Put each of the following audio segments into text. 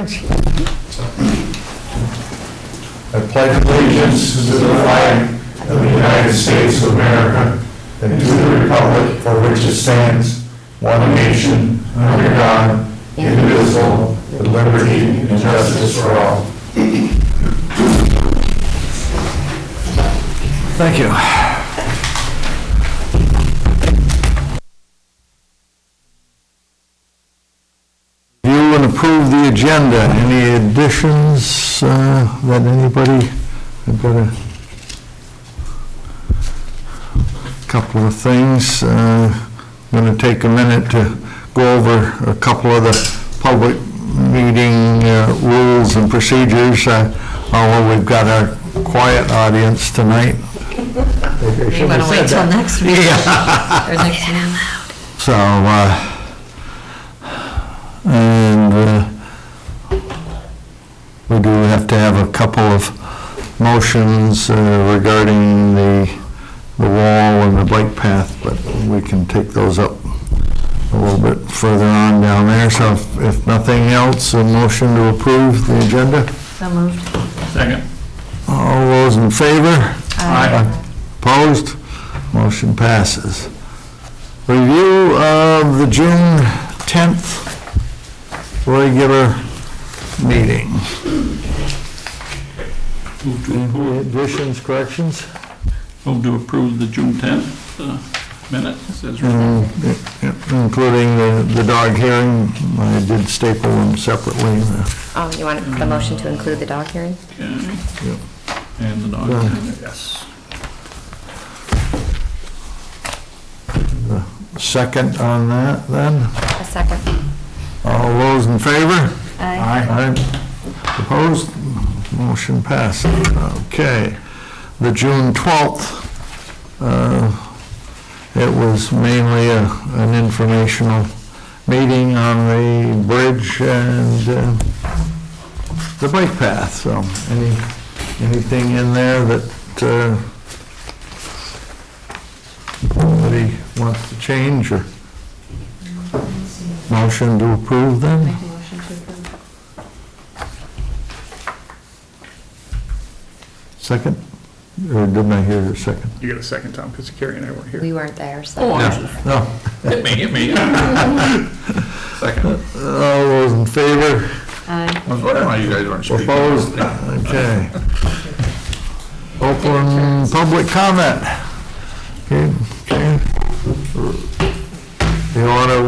VTrans. I pledge allegiance to the flag of the United States of America and to the republic for which it stands, one nation, under God, indivisible, with liberty and justice for all. Thank you. Review and approve the agenda. Any additions that anybody? I've got a couple of things. I'm going to take a minute to go over a couple of the public meeting rules and procedures. Although we've got our quiet audience tonight. You want to wait till next week? Yeah. Or next meeting? So, and we do have to have a couple of motions regarding the wall and the bike path, but we can take those up a little bit further on down there. So if nothing else, a motion to approve the agenda. So moved. Second. All those in favor? Aye. Opposed? Motion passes. Review of the June 10th regular meeting. Any additions, corrections? Move to approve the June 10th minutes as written. Including the dog hearing. I did staple them separately. Oh, you want the motion to include the dog hearing? Okay. Yep. And the dog. Yes. Second on that, then? A second. All those in favor? Aye. Opposed? Motion passes. Okay. The June 12th, it was mainly an informational meeting on the bridge and the bike path. So anything in there that somebody wants to change or motion to approve then? Make a motion to approve. Second? Or didn't I hear a second? You get a second, Tom, because Carrie and I weren't here. We weren't there, so. Oh, No. hit me. Second. All those in favor? Aye. I was wondering why you guys weren't speaking. Opposed? Okay. Open public comment. Okay. You want to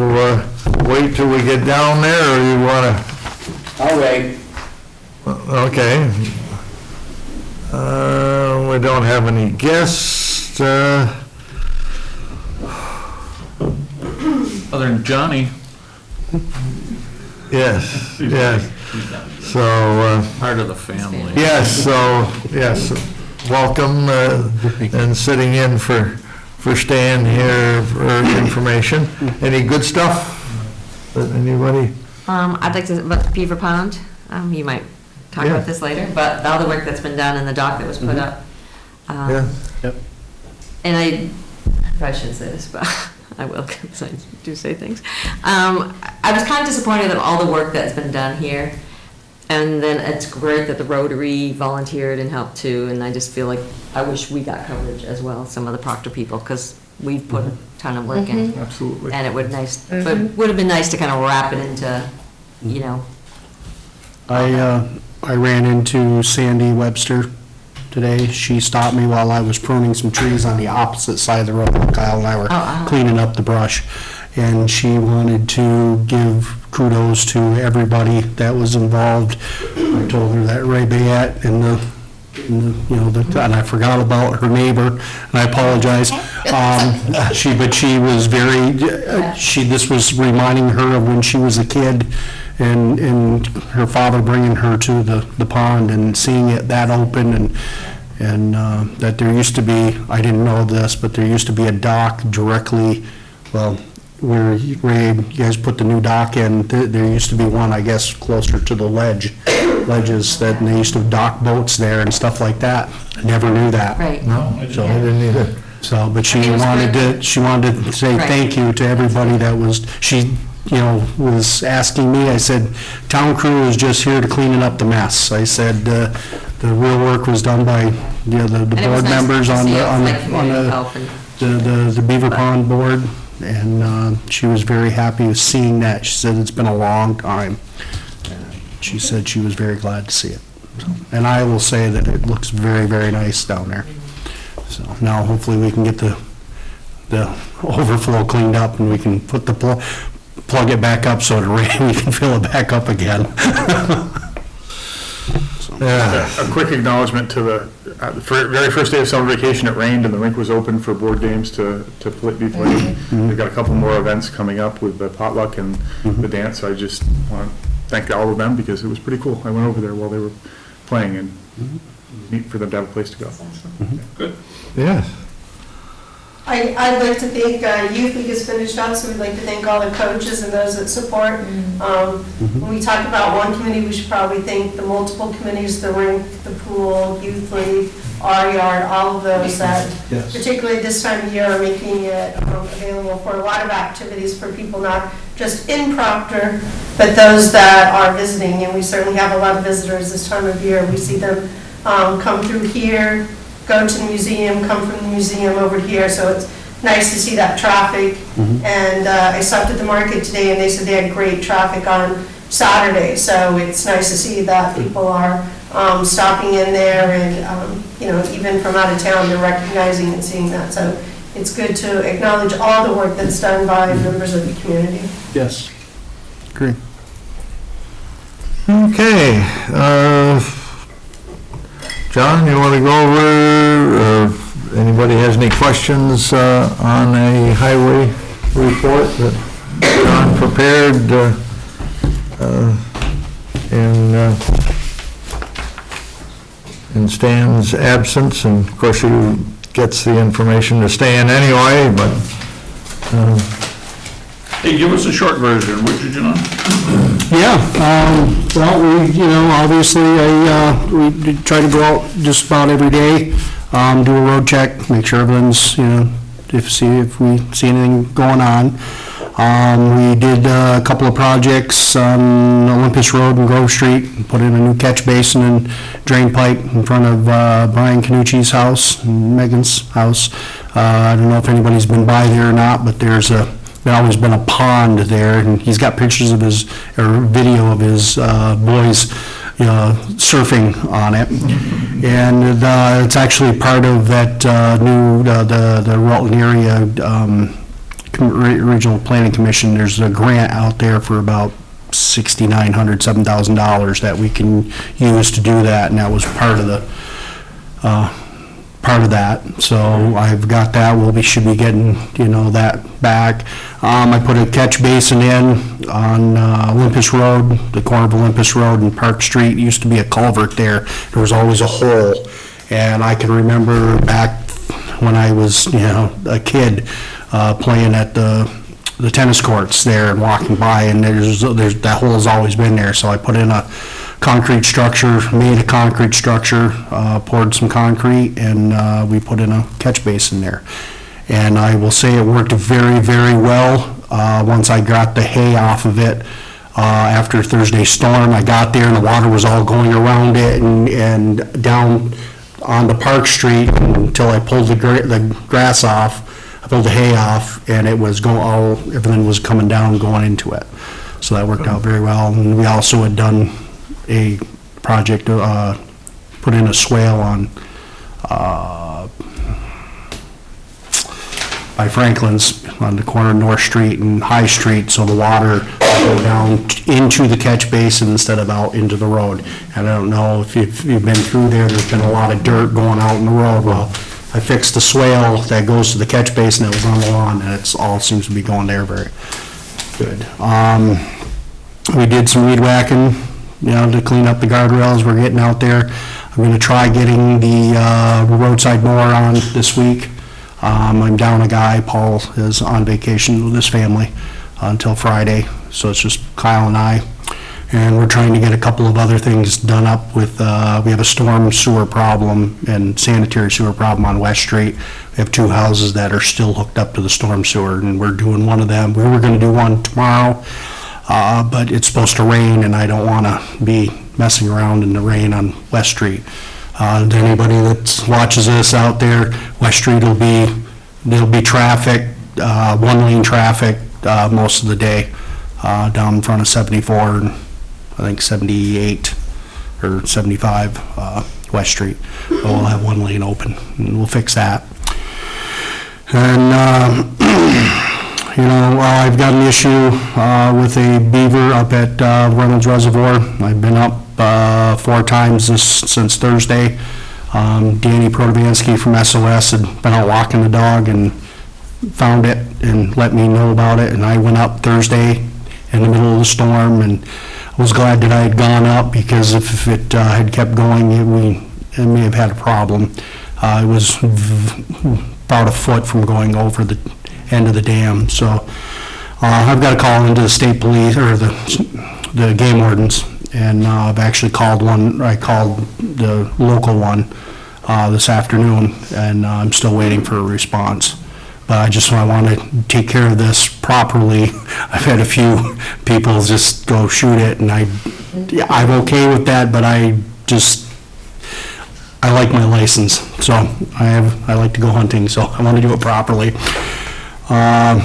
wait till we get down there, or you want to? I'll wait. Okay. We don't have any guests. Other than Johnny. Yes, yes. So, Part of the family. yes, welcome, and sitting in for Stan here for information. Any good stuff that anybody? I'd like to, about Beaver Pond, you might talk Yeah. about this later, but all the work that's been done and the dock that was put up. Yeah. And I probably shouldn't say this, but I will, because I do say things. I was kind of disappointed at all the work that's been done here. And then it's great that the Rotary volunteered and helped too, and I just feel like I wish we got coverage as well, some of the Proctor people, because we've put a ton of work in. Absolutely. And it would have been nice to kind of wrap it into, you know. I ran into Sandy Webster today. She stopped me while I was pruning some trees on the opposite side of the road. Kyle and I were cleaning up the brush. And she wanted to give kudos to everybody that was involved. I told her that Ray Bayette and and I forgot about her neighbor, and I apologize. But she was very, this was reminding her of when she was a kid, and her father bringing her to the pond and seeing it that open, and that there used to be, I didn't know this, but there used to be a dock directly, well, where you guys put the new dock in, there used to be one, I guess, closer to the ledges, that and they used to dock boats there and stuff like that. I never knew that. Right. No, so I didn't either. So, but she wanted to say thank you to everybody that was, she was asking me, I said, town crew is just here to cleaning up the mess. I said, the real work was done by, the And it was board nice members to on see the, it, on like, community the, help and- the Beaver Pond board, and she was very happy with seeing that. She said it's been a long time. She said she was very glad to see it. So, and I will say that it looks very, very nice down there. So now hopefully we can get the overflow cleaned up and we can put the plug it back up so we can fill it back up again. Yeah. A quick acknowledgement to the very first day of summer vacation, it rained and the rink was open for board games to be played. They've got a couple more events coming up with the potluck and the dance, so I just want to thank all of them because it was pretty cool. I went over there while they were playing and it was neat for them to have a place to go. So, Good. Yes. I'd like to thank Youth League has finished up, so we'd like to thank all the coaches and those that support. When we talk about one committee, we should probably thank the multiple committees, the rink, the pool, Youth League, our yard, all of those that, particularly this time of year, are making it available for a lot of activities for people not just in Proctor, but those that are visiting. And we certainly have a lot of visitors this time of year. We see them come through here, go to the museum, come from the museum over to here, so it's nice to see that traffic. And I stopped at the market today and they said they had great traffic on Saturday, so it's nice to see that people are stopping in there and, even from out of town, they're recognizing and seeing that. So it's good to acknowledge all the work that's done by members of the community. Yes. Agree. Okay, John, you want to go over, anybody has any questions on a highway report that John prepared in Stan's absence? And of course, he gets the information to Stan anyway, but... Hey, give us a short version, would you, John? Yeah, well, obviously, we try to go out just about every day, do a road check, make sure everything's, if we see anything going on. We did a couple of projects on Olympus Road and Grove Street, put in a new catch basin and drain pipe in front of Brian Canucci's house and Megan's house. I don't know if anybody's been by there or not, but there's always been a pond there, and he's got pictures of video of his boys surfing on it. And it's actually part of that new, the Rutland area Regional Planning Commission. There's a grant out there for about $6,900, $7,000 that we can use to do that, and that was part of that. So I've got that. We should be getting, that back. I put a catch basin in on Olympus Road, the corner of Olympus Road and Park Street. It used to be a culvert there. There was always a hole. And I can remember back when I was, a kid, playing at the tennis courts there and walking by, and there's that hole has always been there. So I put in a concrete structure, made a concrete structure, poured some concrete, and we put in a catch basin there. And I will say it worked very, very well. Once I got the hay off of it, after Thursday's storm, I got there and the water was all going around it and down onto Park Street until I pulled the grass off. I pulled the hay off, and it was everything was coming down, going into it. So that worked out very well. And we also had done a project, put in a swale on by Franklin's on the corner of North Street and High Street, so the water would go down into the catch basin instead of out into the road. And I don't know if you've been through there, there's been a lot of dirt going out in the road. Well, I fixed the swale that goes to the catch basin that was on the lawn, and it's all seems to be going there very good. We did some weed whacking, to clean up the guardrails. We're getting out there. I'm going to try getting the roadside mower on this week. I'm down a guy. Paul is on vacation with his family until Friday, so it's just Kyle and I. And we're trying to get a couple of other things done up with, we have a storm sewer problem and sanitary sewer problem on West Street. We have 2 houses that are still hooked up to the storm sewer, and we're doing one of them. We were gonna do one tomorrow, but it's supposed to rain, and I don't wanna be messing around in the rain on West Street. To anybody that watches this out there, West Street there'll be traffic, 1-lane traffic, most of the day, down in front of 74 and I think 78 or 75, West Street. But we'll have 1 lane open, and we'll fix that. And, I've got an issue, with a beaver up at, Reynolds Reservoir. I've been up, 4 times since Thursday. Danny Protovansky from SOS had been out walking the dog and found it and let me know about it, and I went up Thursday in the middle of the storm, and I was glad that I had gone up, because if it had kept going, it may have had a problem. It was about a foot from going over the end of the dam, so I've got to call into the state police, or the game wardens, and I've actually called one. I called the local one this afternoon, and I'm still waiting for a response. But I want to take care of this properly. I've had a few people just go shoot it, and I'm okay with that, but I like my license, so I like to go hunting, so I want to do it properly. And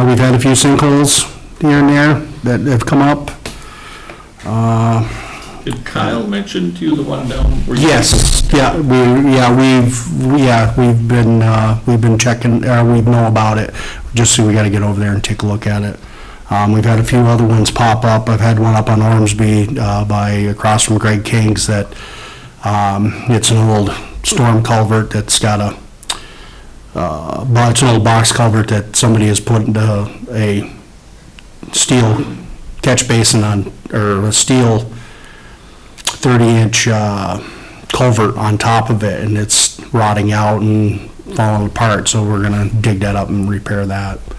we've had a few sinkholes here and there that have come up. Did Kyle mention to you the one down where you? Yes, we've been checking, we know about it, just so we gotta get over there and take a look at it. We've had a few other ones pop up. I've had one up on Ormsby, across from Greg King's that, it's an old storm culvert that's got it's an old box culvert that somebody has put a steel catch basin on, or a steel 30-inch culvert on top of it, and it's rotting out and falling apart, so we're gonna dig that up and repair that at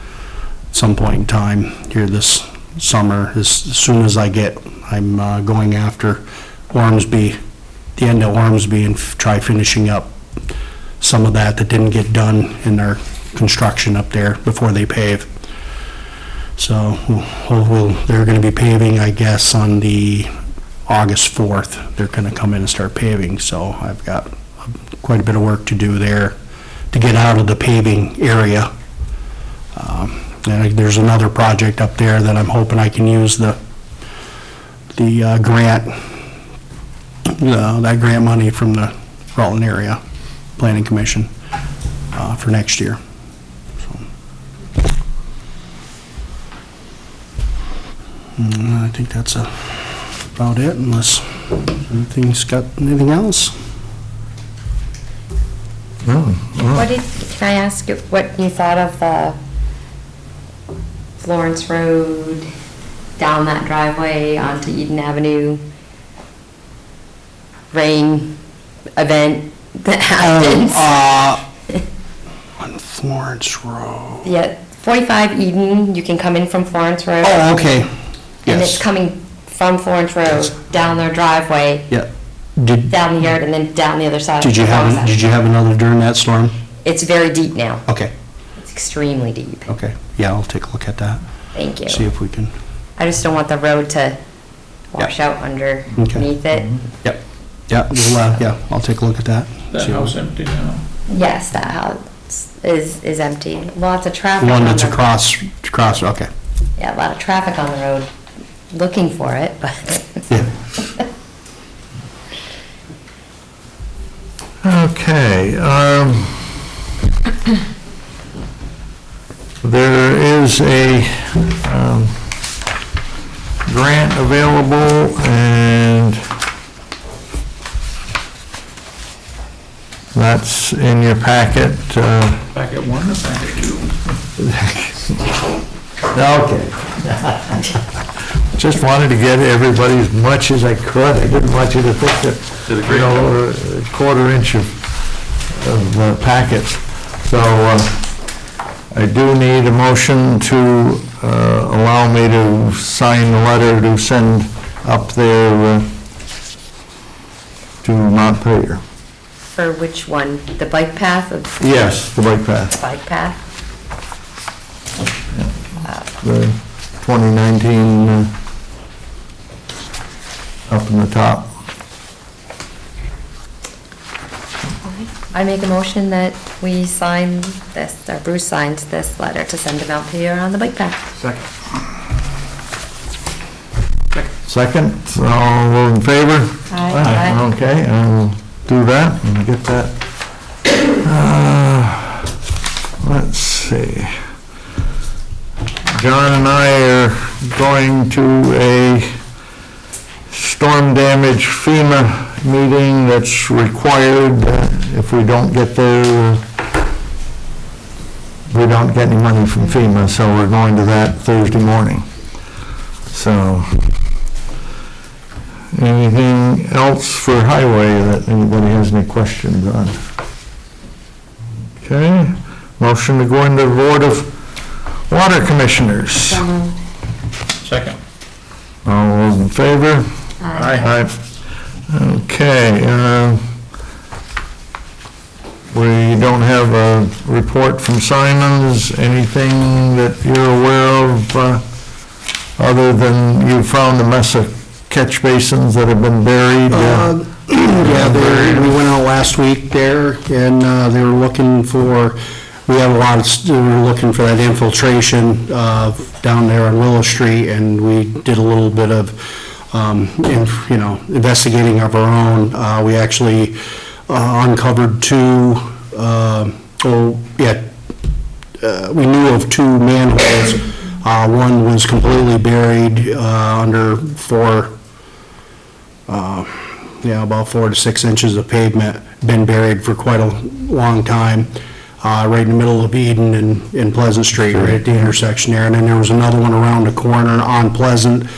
some point in time here this summer. As soon as I'm going after Ormsby, the end of Ormsby, and try finishing up some of that didn't get done in their construction up there before they pave. So they're gonna be paving, I guess, on the August 4th, they're going to come in and start paving, so I've got quite a bit of work to do there to get out of the paving area. And there's another project up there that I'm hoping I can use the grant, that grant money from the Rutland Area Planning Commission for next year. So, I think that's about it, unless anything's got anything else. Can I ask you what you thought of Florence Road, down that driveway onto Eden Avenue, rain event that happens? On Florence Road. Yeah, 45 Eden, you can come in from Florence Road. Oh, okay. And Yes. it's coming from Florence Road, down their driveway, Yeah. down the yard, and then down the other side. Did you have another during that storm? It's very deep now. Okay. It's extremely deep. Okay. Yeah, I'll take a look at that. Thank you. See if we can. I just don't want the road to wash out underneath it. Yep. Yeah, I'll take a look at that. That See house empty now? Yes, that house is empty. Lots of traffic. One on that's the- across, okay. Yeah, a lot of traffic on the road looking for it, but. Yeah. Okay, there is a grant available, and that's in your packet. Packet 1 or packet 2? Okay. Just wanted to get everybody as much as I could. I didn't want you to think that, Did a great a quarter inch of packets. So I do need a motion to allow me to sign the letter to send up there to Montpelier. For which one? The bike path or Yes, the bike path, bike path? the 2019 up in the top. I make a motion that we sign this, or Bruce signs this letter to send to Montpelier on the bike path. Second, all those in favor? Aye. Okay, I'll do that and get that. Let's see. John and I are going to a storm damage FEMA meeting that's required. If we don't get there, we don't get any money from FEMA, so we're going to that Thursday morning. So, anything else for highway that anybody has any questions on? Okay, motion to go into the Board of Water Commissioners. Second. All those in favor? Aye. Okay, we don't have a report from Simons. Anything that you're aware of, other than you found a mess of catch basins that have been buried? Yeah, we went out last week there, and they were looking for, we have a lot of, we were looking for that infiltration down there on Willow Street, and we did a little bit of, investigating of our own. We actually uncovered two, we knew of two manholes. One was completely buried under about 4 to 6 inches of pavement, been buried for quite a long time, right in the middle of Eden and Pleasant Street, right at the intersection there. And then there was another one around the corner on Pleasant,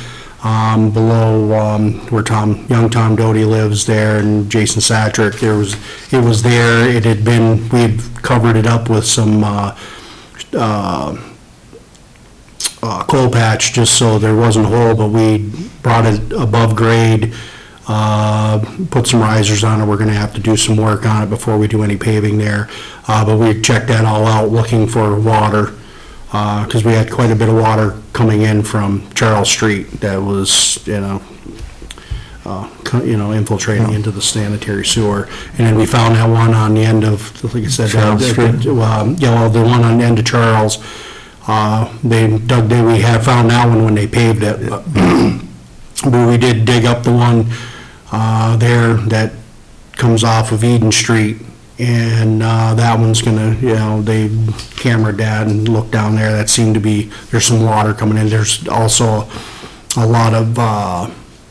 below where young Tom Doty lives there, and Jason Satrick. It was there. It had been, we had covered it up with some coal patch just so there wasn't a hole, but we brought it above grade, put some risers on it. We're going to have to do some work on it before we do any paving there. But we checked that all out looking for water, because we had quite a bit of water coming in from Charles Street that was, infiltrating into the sanitary sewer. And then we found that one on the end of, like I said, Charles Street? the one on the end of Charles. We had found that one when they paved it, but we did dig up the one there that comes off of Eden Street, and that one's gonna, they cameraed that and looked down there. That seemed to be, there's some water coming in. There's also a lot of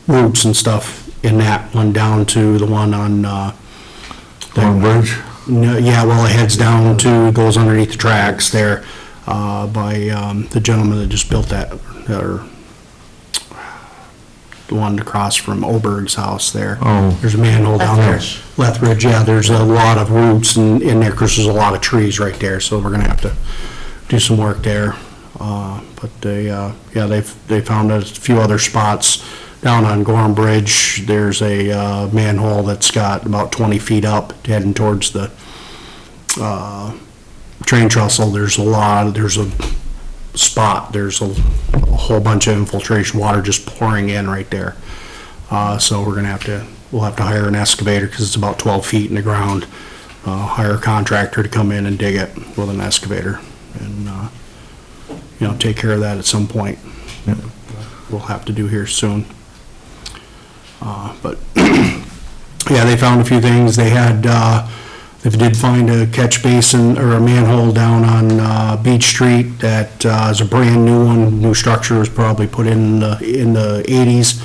roots and stuff in that one down to the one on Long Bridge? No, yeah, well, it heads down to, goes underneath the tracks there, by the gentleman that just built that, or the one across from Oberg's house there. Oh. There's a manhole down there. Lethbridge, yeah, there's a lot of roots in there, because there's a lot of trees right there, so we're gonna have to do some work there. But they found a few other spots down on Gorham Bridge. There's a manhole that's got about 20 feet up heading towards the train trestle. There's a spot, there's a whole bunch of infiltration water just pouring in right there. So we're gonna we'll have to hire an excavator, because it's about 12 feet in the ground. Hire a contractor to come in and dig it with an excavator, and take care of that at some point. Yep. We'll have to do here soon. But yeah, they found a few things. They did find a catch basin or a manhole down on Beach Street that is a brand new one. New structure was probably put in the 80s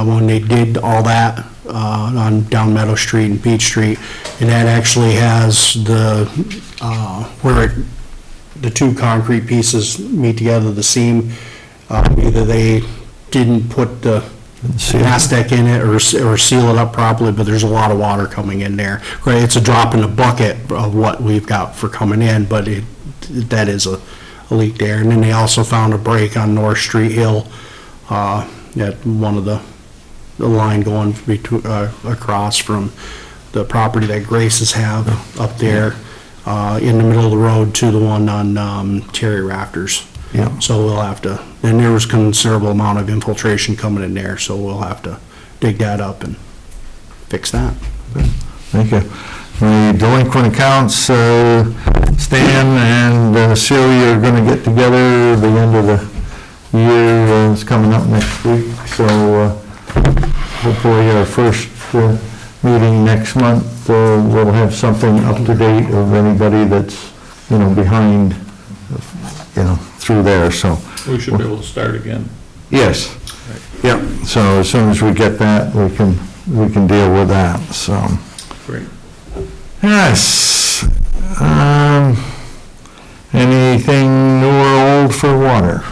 when they did all that on down Meadow Street and Beach Street, and that actually has where the two concrete pieces meet together, the seam. Either they didn't put the Aztec in it or seal it up properly, but there's a lot of water coming in there. Right, it's a drop in the bucket of what we've got for coming in, but that is a leak there. And then they also found a break on North Street Hill, at one of the line going across from the property that Grace's have up there, in the middle of the road to the one on, Cherry Rafters. Yeah. So we'll have to, and there was considerable amount of infiltration coming in there, so we'll have to dig that up and fix that. Thank you. The delinquent accounts, Stan and Celia are gonna get together. The end of the year is coming up next week, so hopefully our first meeting next month, we'll have something up to date of anybody that's, behind, through there, so. We should be able to start again. Yes. Yep, so as soon as we get that, we can deal with that, so. Great. Yes. Anything new or old for water?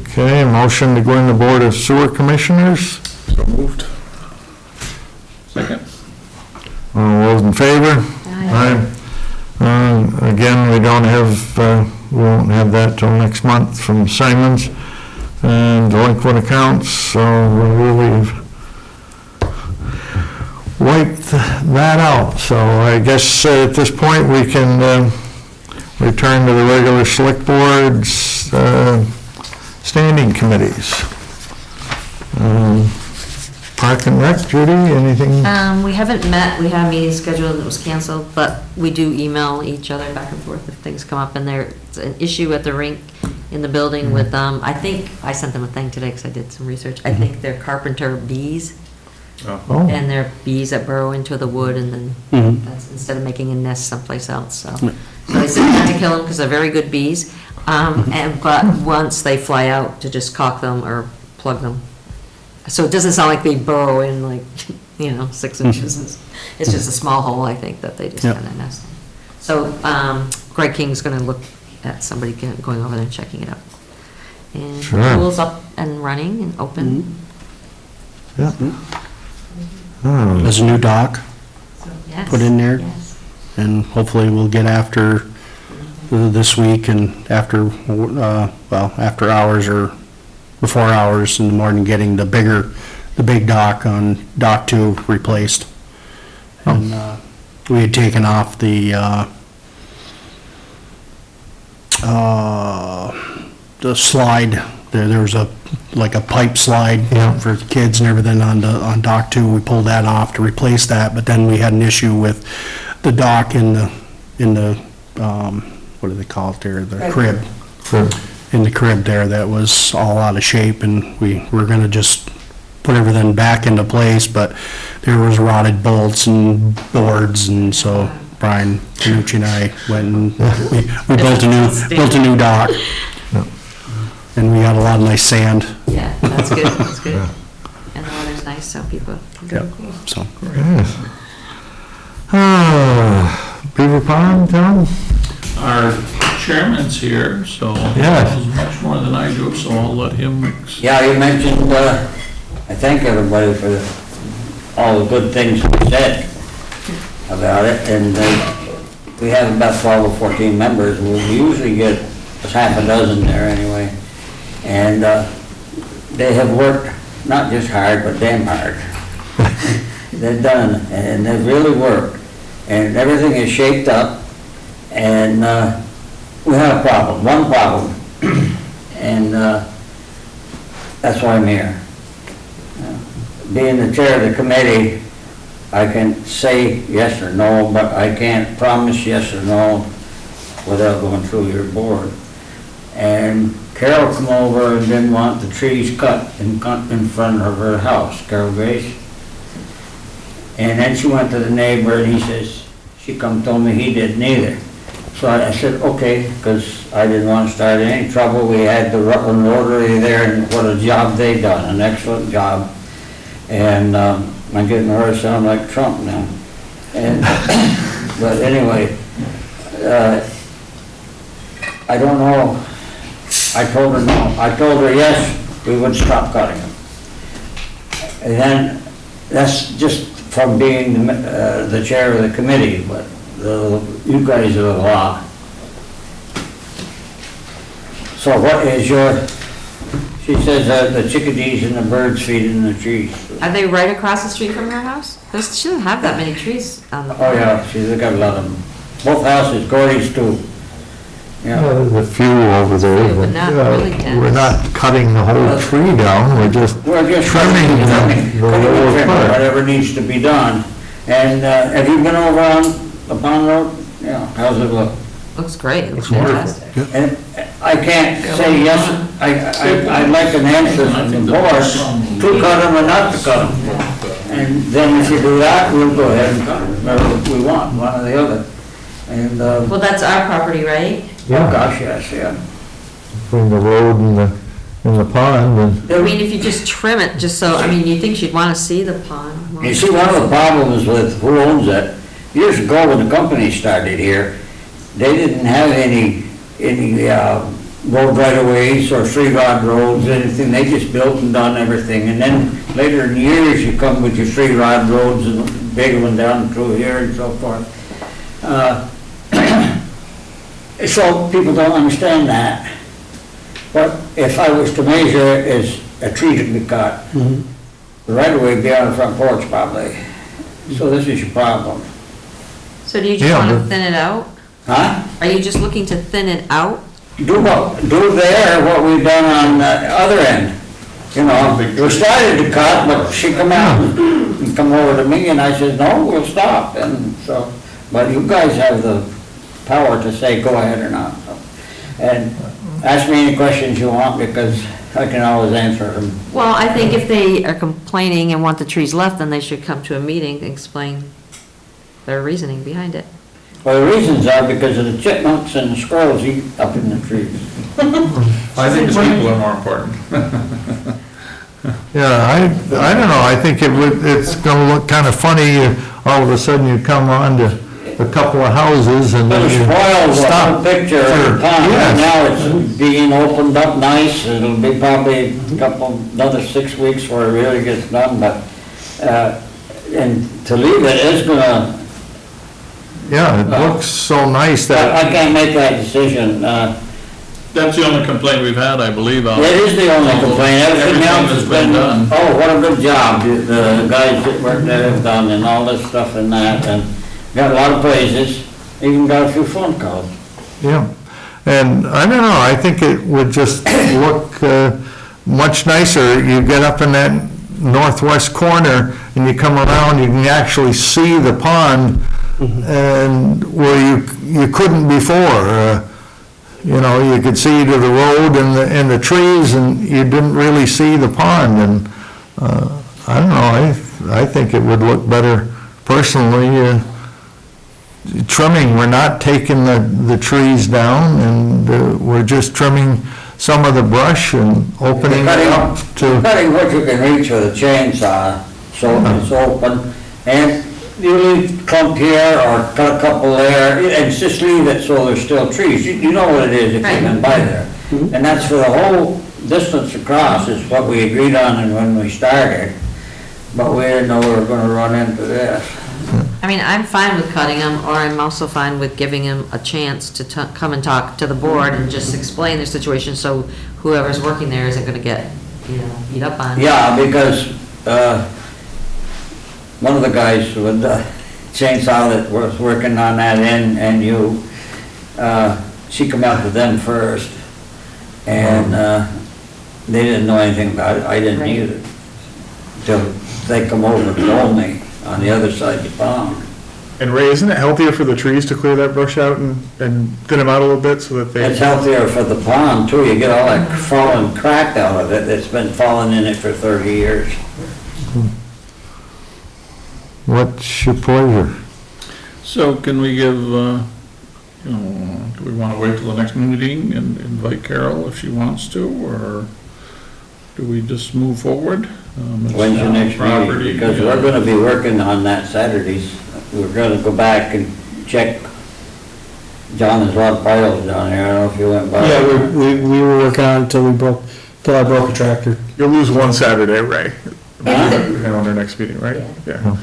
Okay, motion to go in the Board of Sewer Commissioners. So moved. Second. All those in favor? Aye. Again, we won't have that till next month from Simons. And delinquent accounts, so we've wiped that out. So I guess at this point we can return to the regular select board's standing committees. Park and Rec, Judy, anything? We haven't met, we had a meeting scheduled that was canceled, but we do email each other back and forth if things come up, and there's an issue at the rink in the building with, I think, I sent them a thing today because I did some research, I think they're carpenter bees, Oh, and they're bees that burrow into the wood, and then that's instead of making a nest someplace else, so. So they said not to kill them because they're very good bees, but once they fly out, to just cock them or plug them. So it doesn't sound like they burrow in 6 inches. It's just a small hole, I think, that they just kind of nest in. So Greg King's going to look at somebody going over there and checking it out. And Sure. the pool's up and running and open. yeah. Oh, There's a new dock So, yes, put in there, yes. and hopefully we'll get after this week and after, after hours or before hours in the morning, getting the big dock on Dock 2 replaced. And we had taken off the slide. There was a pipe slide for the kids and everything on Dock 2. We pulled that off to replace that, but then we had an issue with the dock in the what do they call it there? The crib. In the crib there, that was all out of shape, and we were gonna just put everything back into place, but there was rotted bolts and boards, and so Brian Panucci and I went and we built a new dock. And we got a lot of nice sand. Yeah, that's good, that's good. And the weather's nice, so people can go. So. yes. Beaver Pond, Tom? Our chairman's here, so he Yes. knows much more than I do, so I'll let him. Yeah, you mentioned, I thank everybody for all the good things we said about it, and we have about 12 or 14 members. We usually get half a dozen there anyway, and they have worked not just hard, but damn hard. They've done, and they've really worked, and everything is shaped up, and we have a problem, one problem, and that's why I'm here. Being the chair of the committee, I can say yes or no, but I can't promise yes or no without going through your board. And Carol come over and didn't want the trees cut in front of her house, Carol Grace. And then she went to the neighbor and he says, she come told me he didn't either. So I said, okay, because I didn't want to start any trouble. We had the Rutland Rotary there, and what a job they done, an excellent job. And I'm getting her to sound like Trump now. And but anyway, I don't know. I told her no. I told her yes, we would stop cutting them. And then that's just from being the chair of the committee, but you guys are the law. So what is she says the chickadees and the birds feed in the trees. Are they right across the street from her house? She doesn't have that many trees on the. Oh, yeah, she's got a lot of them. Both houses, Gordy's too. Yeah. There's a few over there, But not really dense. we're not cutting the whole tree down, we're just We're just trimming the cutting lower trim, part. whatever needs to be done. And have you been over on the Pond Road? Yeah, how's it look? Looks great, it looks wonderful. fantastic. And I can't say yes, I'd like an answer from the board, to cut them or not to cut them. And then if you do that, we'll go ahead and cut them, or we want, one or the other. And, Well, that's our property, right? oh gosh, yes, yeah. Between the road and the pond, and I mean, if you just trim it, just so, I mean, you think she'd want to see the pond. You see, one of the problems with who owns it, years ago when the company started here, they didn't have any road right-of-ways or free rod roads, anything, they just built and done everything. And then later in years, you come with your free rod roads and a big one down through here and so forth. So people don't understand that. But if I was to measure it as a tree to be cut, the right-of-way would be on the front porch probably. So this is your problem. So do you just Yeah, want to but- thin it out? Huh? Are you just looking to thin it out? Do there what we've done on the other end. You know, we started to cut, but she come out and come over to me and I said, no, we'll stop. And so, but you guys have the power to say go ahead or not. And ask me any questions you want because I can always answer them. Well, I think if they are complaining and want the trees left, then they should come to a meeting and explain their reasoning behind it. Well, the reasons are because of the chipmunks and the squirrels eat up in the trees. I think the people are more important. yeah, I don't know, I think it's gonna look kind of funny, all of a sudden you come on to a couple of houses and But then it you spoils the stop. whole picture of the pond. Yes. Now it's being opened up nice, it'll be probably another 6 weeks before it really gets done, but, and to leave it is gonna, Yeah, it looks so nice I that, can't make that decision. That's the only complaint we've had, I believe. It is the only complaint, everything else has been, done. oh, what a good job the guys that work there have done and all this stuff and that, and got a lot of praises, even got a few phone calls. yeah. And I don't know, I think it would just look much nicer. You get up in that northwest corner and you come around, you can actually see the pond and where you couldn't before. You know, you could see to the road and the trees, and you didn't really see the pond. And I don't know, I think it would look better personally. Trimming, we're not taking the trees down, and we're just trimming some of the brush and opening it up to. Cutting what you can reach with a chainsaw, so it's open, and you leave clump here or cut a couple there, and just leave it so there's still trees. You know what it is if you've been by there. And that's for the whole distance across is what we agreed on and when we started, but we didn't know we were gonna run into this. I mean, I'm fine with cutting them, or I'm also fine with giving them a chance to come and talk to the board and just explain their situation, so whoever's working there isn't gonna get, beat up on. Yeah, because, one of the guys with the chainsaw that was working on that end and you, she come out to them first. And, they didn't know anything about it, I didn't Right. either. Till they come over and told me on the other side of the pond. And Ray, isn't it healthier for the trees to clear that brush out and thin them out a little bit so that they? It's healthier for the pond too, you get all that fallen crack out of it that's been falling in it for 30 years. What's your pleasure? So can we give, do we want to wait till the next meeting and invite Carol if she wants to, or do we just move forward? It's When's your town next property, meeting? Because we're gonna be working on that Saturdays. We're gonna go back and check. John, there's a lot of piles down there, I don't know if you went by. Yeah, we were working on it till I broke a tractor. You'll lose one Saturday, Ray, Huh? and on our next meeting, right? Yeah.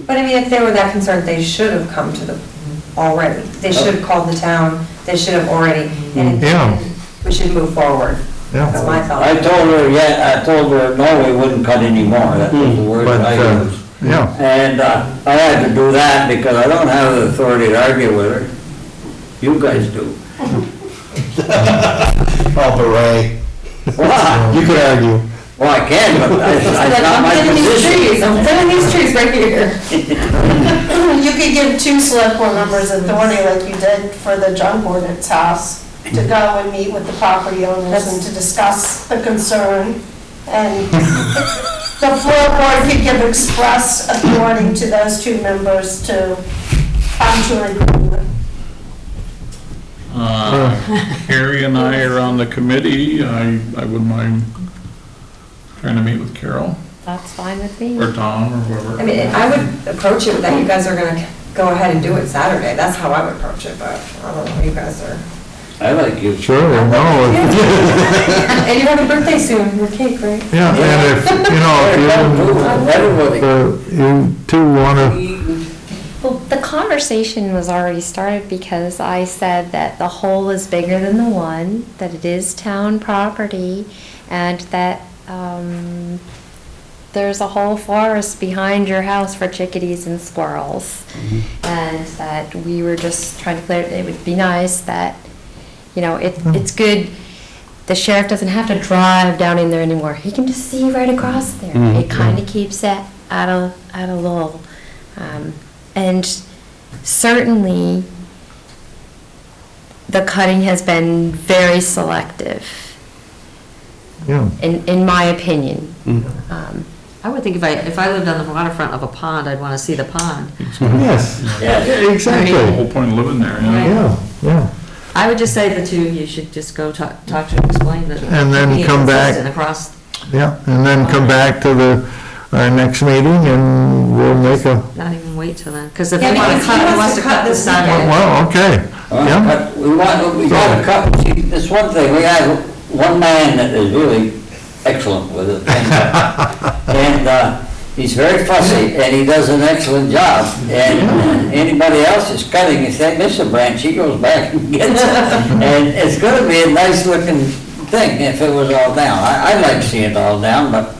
But I mean, if they were that concerned, they should have come to the, already. They should have called the town, they should have already. And Yeah. we should move forward. Yeah. That's my thought. I told her, no, we wouldn't cut anymore, that was the word But, I used. yeah, And I had to do that because I don't have the authority to argue with her. You guys do. Oh, hooray. Well, You could argue. well, I can, but that's not my position. I'm thinning these trees right here. You could give 2 select board members authority like you did for the junk ordinance house to go and meet with the property owners and to discuss the concern. And the floor board could give express authority to those 2 members to come to an agreement. Harry and I are on the committee. I wouldn't mind trying to meet with Carol That's fine with me. or Tom or I whoever. mean, I would approach it that you guys are gonna go ahead and do it Saturday. That's how I would approach it, but I don't know how you guys are. I like you. sure, no, And you have a birthday soon, your cake, right? yeah, and if, Everybody. you two wanna, Well, the conversation was already started because I said that the whole is bigger than the one, that it is town property, and that there's a whole forest behind your house for chickadees and squirrels. And that we were just trying to clear, it would be nice that, you know, it's good, the sheriff doesn't have to drive down in there anymore. He can just see right across there. It kind of keeps it out of lull. And certainly, the cutting has been very selective, yeah, in my opinion. I would think if I lived on the waterfront of a pond, I'd want to see the pond. yes, Yes. exactly, The whole point of living there, yeah. yeah, yeah. I would just say the 2, you should just go talk to him, explain that. And then being come back. consistent across, Yeah, and then come back to our next meeting and we'll make a, not even wait till then, because if Yeah, he wants because to he cut, he wants wants to to cut cut this this Saturday. well, okay, yeah, But we gotta cut, see, this one thing, we have one man that is really excellent with it. And he's very fussy, and he does an excellent job. And anybody else is cutting, if they miss a branch, he goes back and gets it. And it's gonna be a nice looking thing if it was all down. I'd like to see it all down, but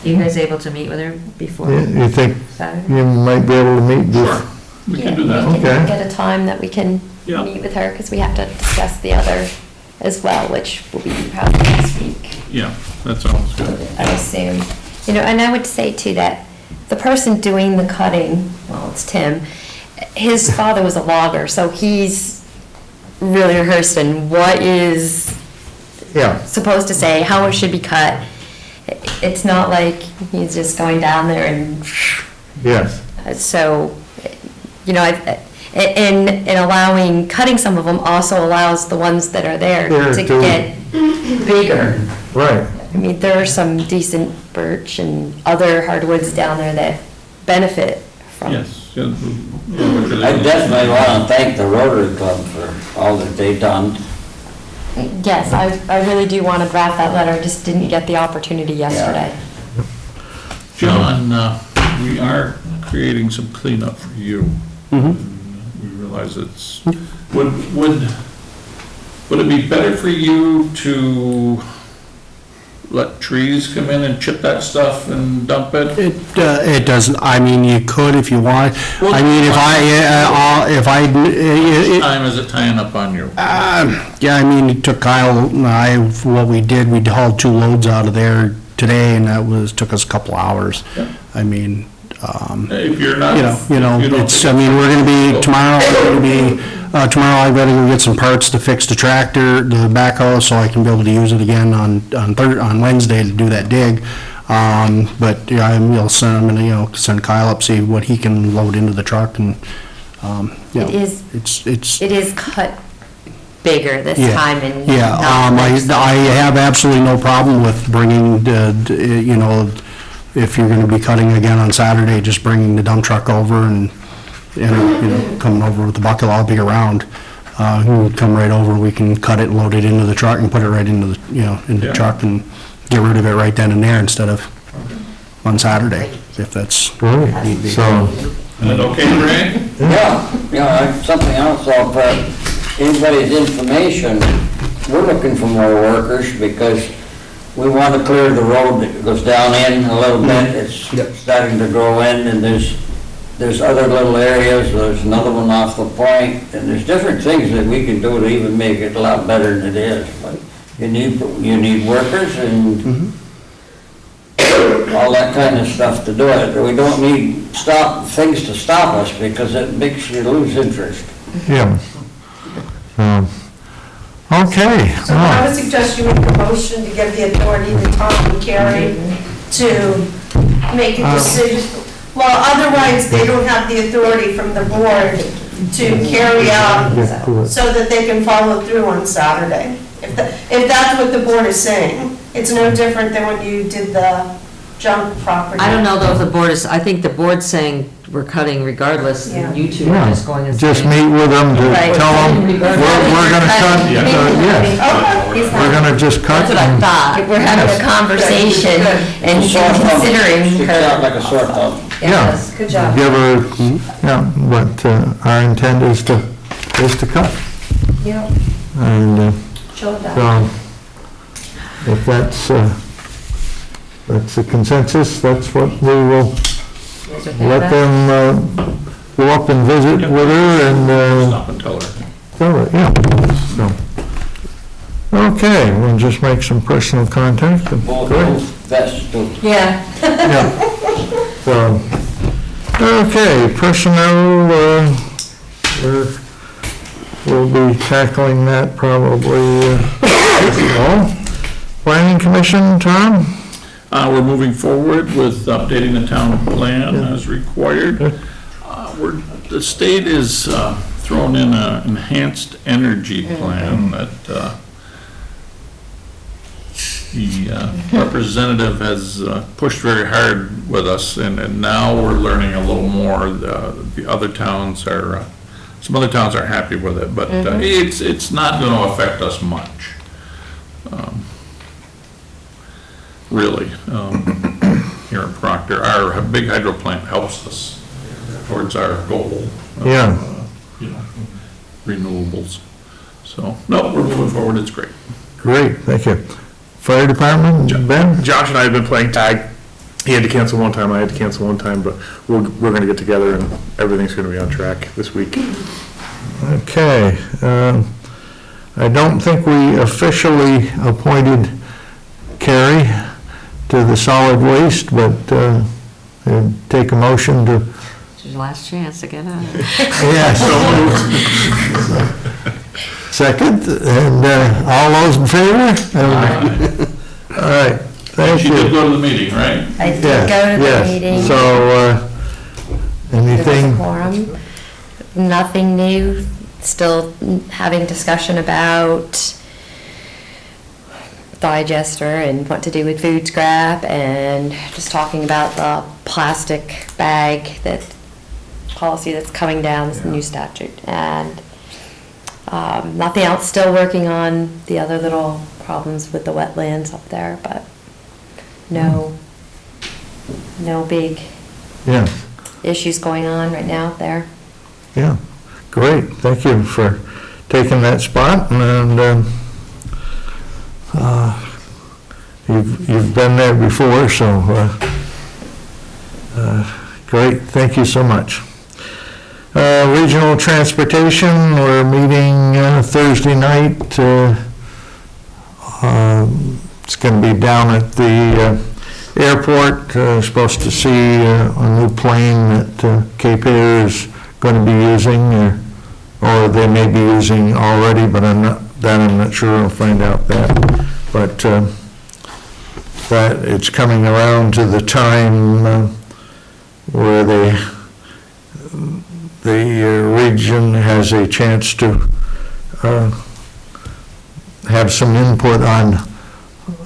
You guys able to meet with her before you think Saturday? you might be able to meet Sure, this? we can do that. We can Okay. get a time that we can Yeah. meet with her, because we have to discuss the other as well, which will be probably next week, Yeah, that sounds good. I assume. You know, and I would say too that the person doing the cutting, well, it's Tim, his father was a logger, so he's really rehearsed in what is Yeah, supposed to say, how it should be cut. It's not like he's just going down there and, yes, so, you know, in allowing, cutting some of them also allows the ones that are there There to to- get bigger. right, I mean, there are some decent birch and other hardwoods down there that benefit from. Yes. Yeah, I definitely want to thank the Rotary Club for all that they've done. Yes, I really do want to draft that letter, I just didn't get the opportunity yesterday. John, we are creating some cleanup for you. We realize it's, would it be better for you to let trees come in and chip that stuff and dump it? It doesn't, I mean, you could if you want. I mean, How much time is it tying up on you? yeah, I mean, it took Kyle and I, what we did, we hauled 2 loads out of there today, and that took us a couple hours. Yeah. I mean, If you're not. you know, if you don't it's, think I mean, we're gonna be, it's- tomorrow I better go get some parts to fix the tractor, the backhoe, so I can be able to use it again on Wednesday to do that dig. But, yeah, I'm gonna send Kyle up, see what he can load into the truck, and, you know, It is cut bigger this Yeah, time and. yeah, I have absolutely no problem with bringing you know, if you're gonna be cutting again on Saturday, just bringing the dump truck over and, you know, coming over with the bucket, I'll be around. He would come right over, we can cut it, load it into the truck and put it right into the, you know, into the Yeah. truck and get rid of it right then and there instead of on Saturday, if that's. right, so, Is that okay, Ray? Yeah, something else, if anybody's information, we're looking for more workers because we want to clear the road that goes down in a little bit. It's starting to grow in, and there's other little areas. There's another one off the point, and there's different things that we can do to even make it a lot better than it is. But you need workers and all that kind of stuff to do it. We don't need things to stop us because it makes you lose interest. Yeah. Okay. So I would suggest you make a motion to give the authority to Tom and Carrie to make a decision. Well, otherwise, they don't have the authority from the board to carry out so that they can follow through on Saturday. If that's what the board is saying. It's no different than when you did the junk property. I don't know though if the board is, I think the board's saying we're cutting regardless, and you two are Yeah, just going and just saying. meet with them to Right. tell them, we're gonna cut, yes, He's we're not, gonna just cut. That's what I and- thought. we're having a conversation and he's Sort thumb. considering Sticks out her. like a sore thumb. Yeah. Yes, good job. Give her, yeah, but our intent is to cut. Yeah, And show that. so, if that's the consensus, that's what we will let them go up and visit with her and Stop and tell her. tell her, yeah. So, okay, we'll just make some personal contact. and Both great. vests too. Yeah. Yeah. So, okay, personnel, we'll be tackling that probably, Planning Commission, Tom? We're moving forward with updating the town plan as required. The state is thrown in an enhanced energy plan that the representative has pushed very hard with us, and now we're learning a little more. The other towns are, some other towns are happy with it, but it's not going to affect us much. Really, here in Proctor, our big hydro plant helps us towards our goal. Yeah. Renewables. So, no, we're moving forward, it's great. Great, thank you. Fire Department, Ben? Josh and I have been playing tag. He had to cancel one time, I had to cancel one time, but we're gonna get together and everything's gonna be on track this week. Okay, I don't think we officially appointed Carrie to the solid waste, but take a motion to, It's your last chance to get out. yes. Second, and all those in favor? All right, thank She did you. go to the meeting, right? I did Yes, go to the yes. meeting. So, There was a anything, quorum. Nothing new, still having discussion about digester and what to do with food scrap, and just talking about the plastic bag policy that's coming down, this new statute. And nothing else, still working on the other little problems with the wetlands up there, but no big yeah, issues going on right now there. yeah, great, thank you for taking that spot, and you've been there before, so great, thank you so much. Regional Transportation, we're meeting Thursday night. It's going to be down at the airport. Supposed to see a new plane that Cape Air is going to be using, or they may be using already, but I'm not sure. I'll find out that. But that it's coming around to the time where the region has a chance to have some input on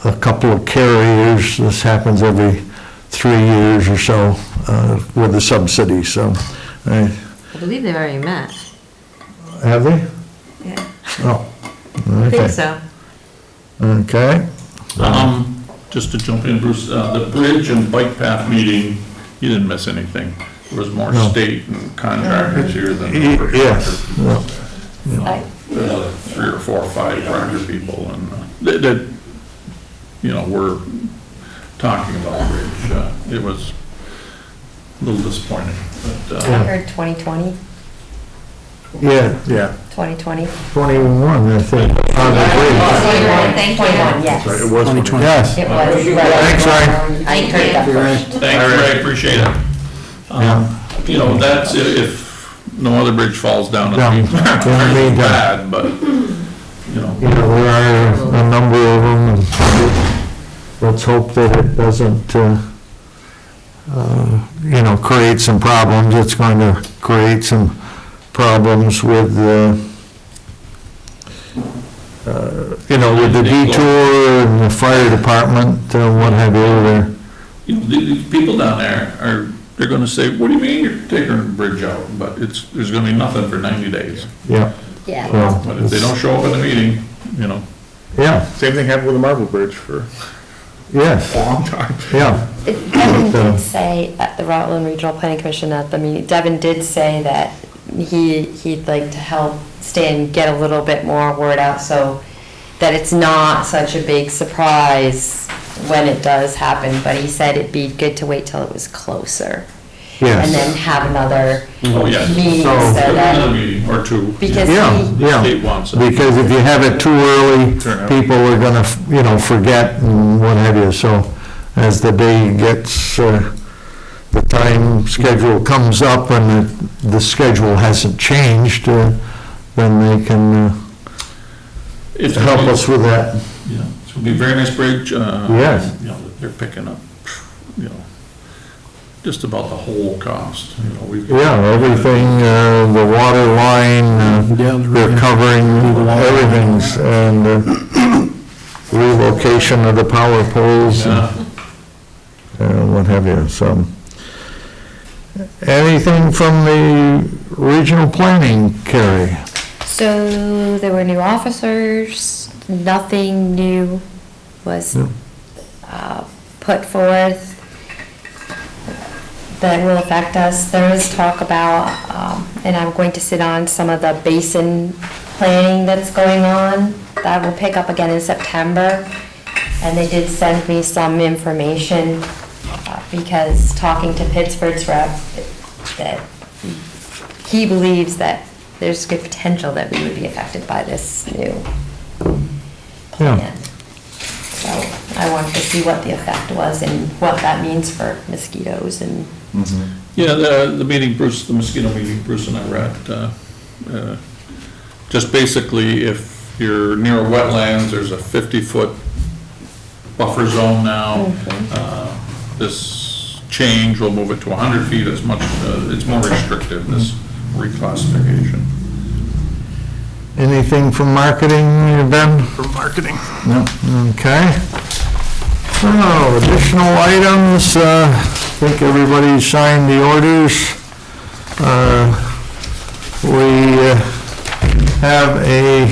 a couple of carriers. This happens every 3 years or so with the subsidy. So, I believe they've already met. have they? Yeah. Oh, I think okay. so. Okay. Just to jump in, Bruce, the bridge and bike path meeting, you didn't miss anything. There was more No. state and contractors here than. Yes. No. you know, there's 3 or 4 or 5 Proctor people, and that, you know, we're talking about the bridge. It was a little disappointing, but, I heard 2020, Yeah, Yeah, 2020. 21, I think, on the bridge. 21, yes. that's right, it was. 2020. Yes. It was. Thanks, Ray. I heard that first. thanks, Ray, appreciate it. You know, that's if no other bridge falls down, Yeah. it'd be In the meantime. bad, but, you know. You know, there are a number of them, and let's hope that it doesn't, you know, create some problems. It's going to create some problems with, you know, with the detour and the fire department, what have you, there. You know, these people down there they're gonna say, what do you mean you're taking the bridge out? But there's gonna be nothing for 90 days. Yeah. Yeah. Well, But if they don't show up at the meeting, you know. Yeah, Same thing happened with the Marble Bridge for yes, a long time. yeah. Devin did say at the Rutland Regional Planning Commission at the meeting, Devin did say that he'd like to help Stan get a little bit more word out so that it's not such a big surprise when it does happen, but he said it'd be good to wait till it was closer. Yes. And then have another Oh, yeah. meeting So- so Another that, meeting or 2. because Yeah, he, yeah. State wants it. Because if you have it too early, Turn out. people are gonna, you know, forget and what have you. So as the day gets, the time schedule comes up and the schedule hasn't changed, then they can It's help us with that. Yeah, it's gonna be a very nice bridge. Yes. You know, they're picking up, you know, just about the whole cost, you know, we've. Yeah, everything, the water line, Yeah, they're covering everything's, and relocation of the power poles, Yeah. what have you, so. Anything from the regional planning, Carrie? so there were new officers, nothing new was No. put forth that will affect us. There is talk about, and I'm going to sit on some of the basin planning that's going on. That will pick up again in September. And they did send me some information, because talking to Pittsford's rep, that he believes that there's good potential that we would be affected by this new plan. So I wanted to see what the effect was and what that means for mosquitoes and. Yeah, the meeting, Bruce, the mosquito meeting, Bruce and I were at, just basically, if you're near a wetlands, there's a 50-foot buffer zone now. This change will move it to 100 feet as much, it's more restrictive, this reclassification. Anything from marketing, Ben? For marketing. No, okay. So, additional items, I think everybody signed the orders. We have a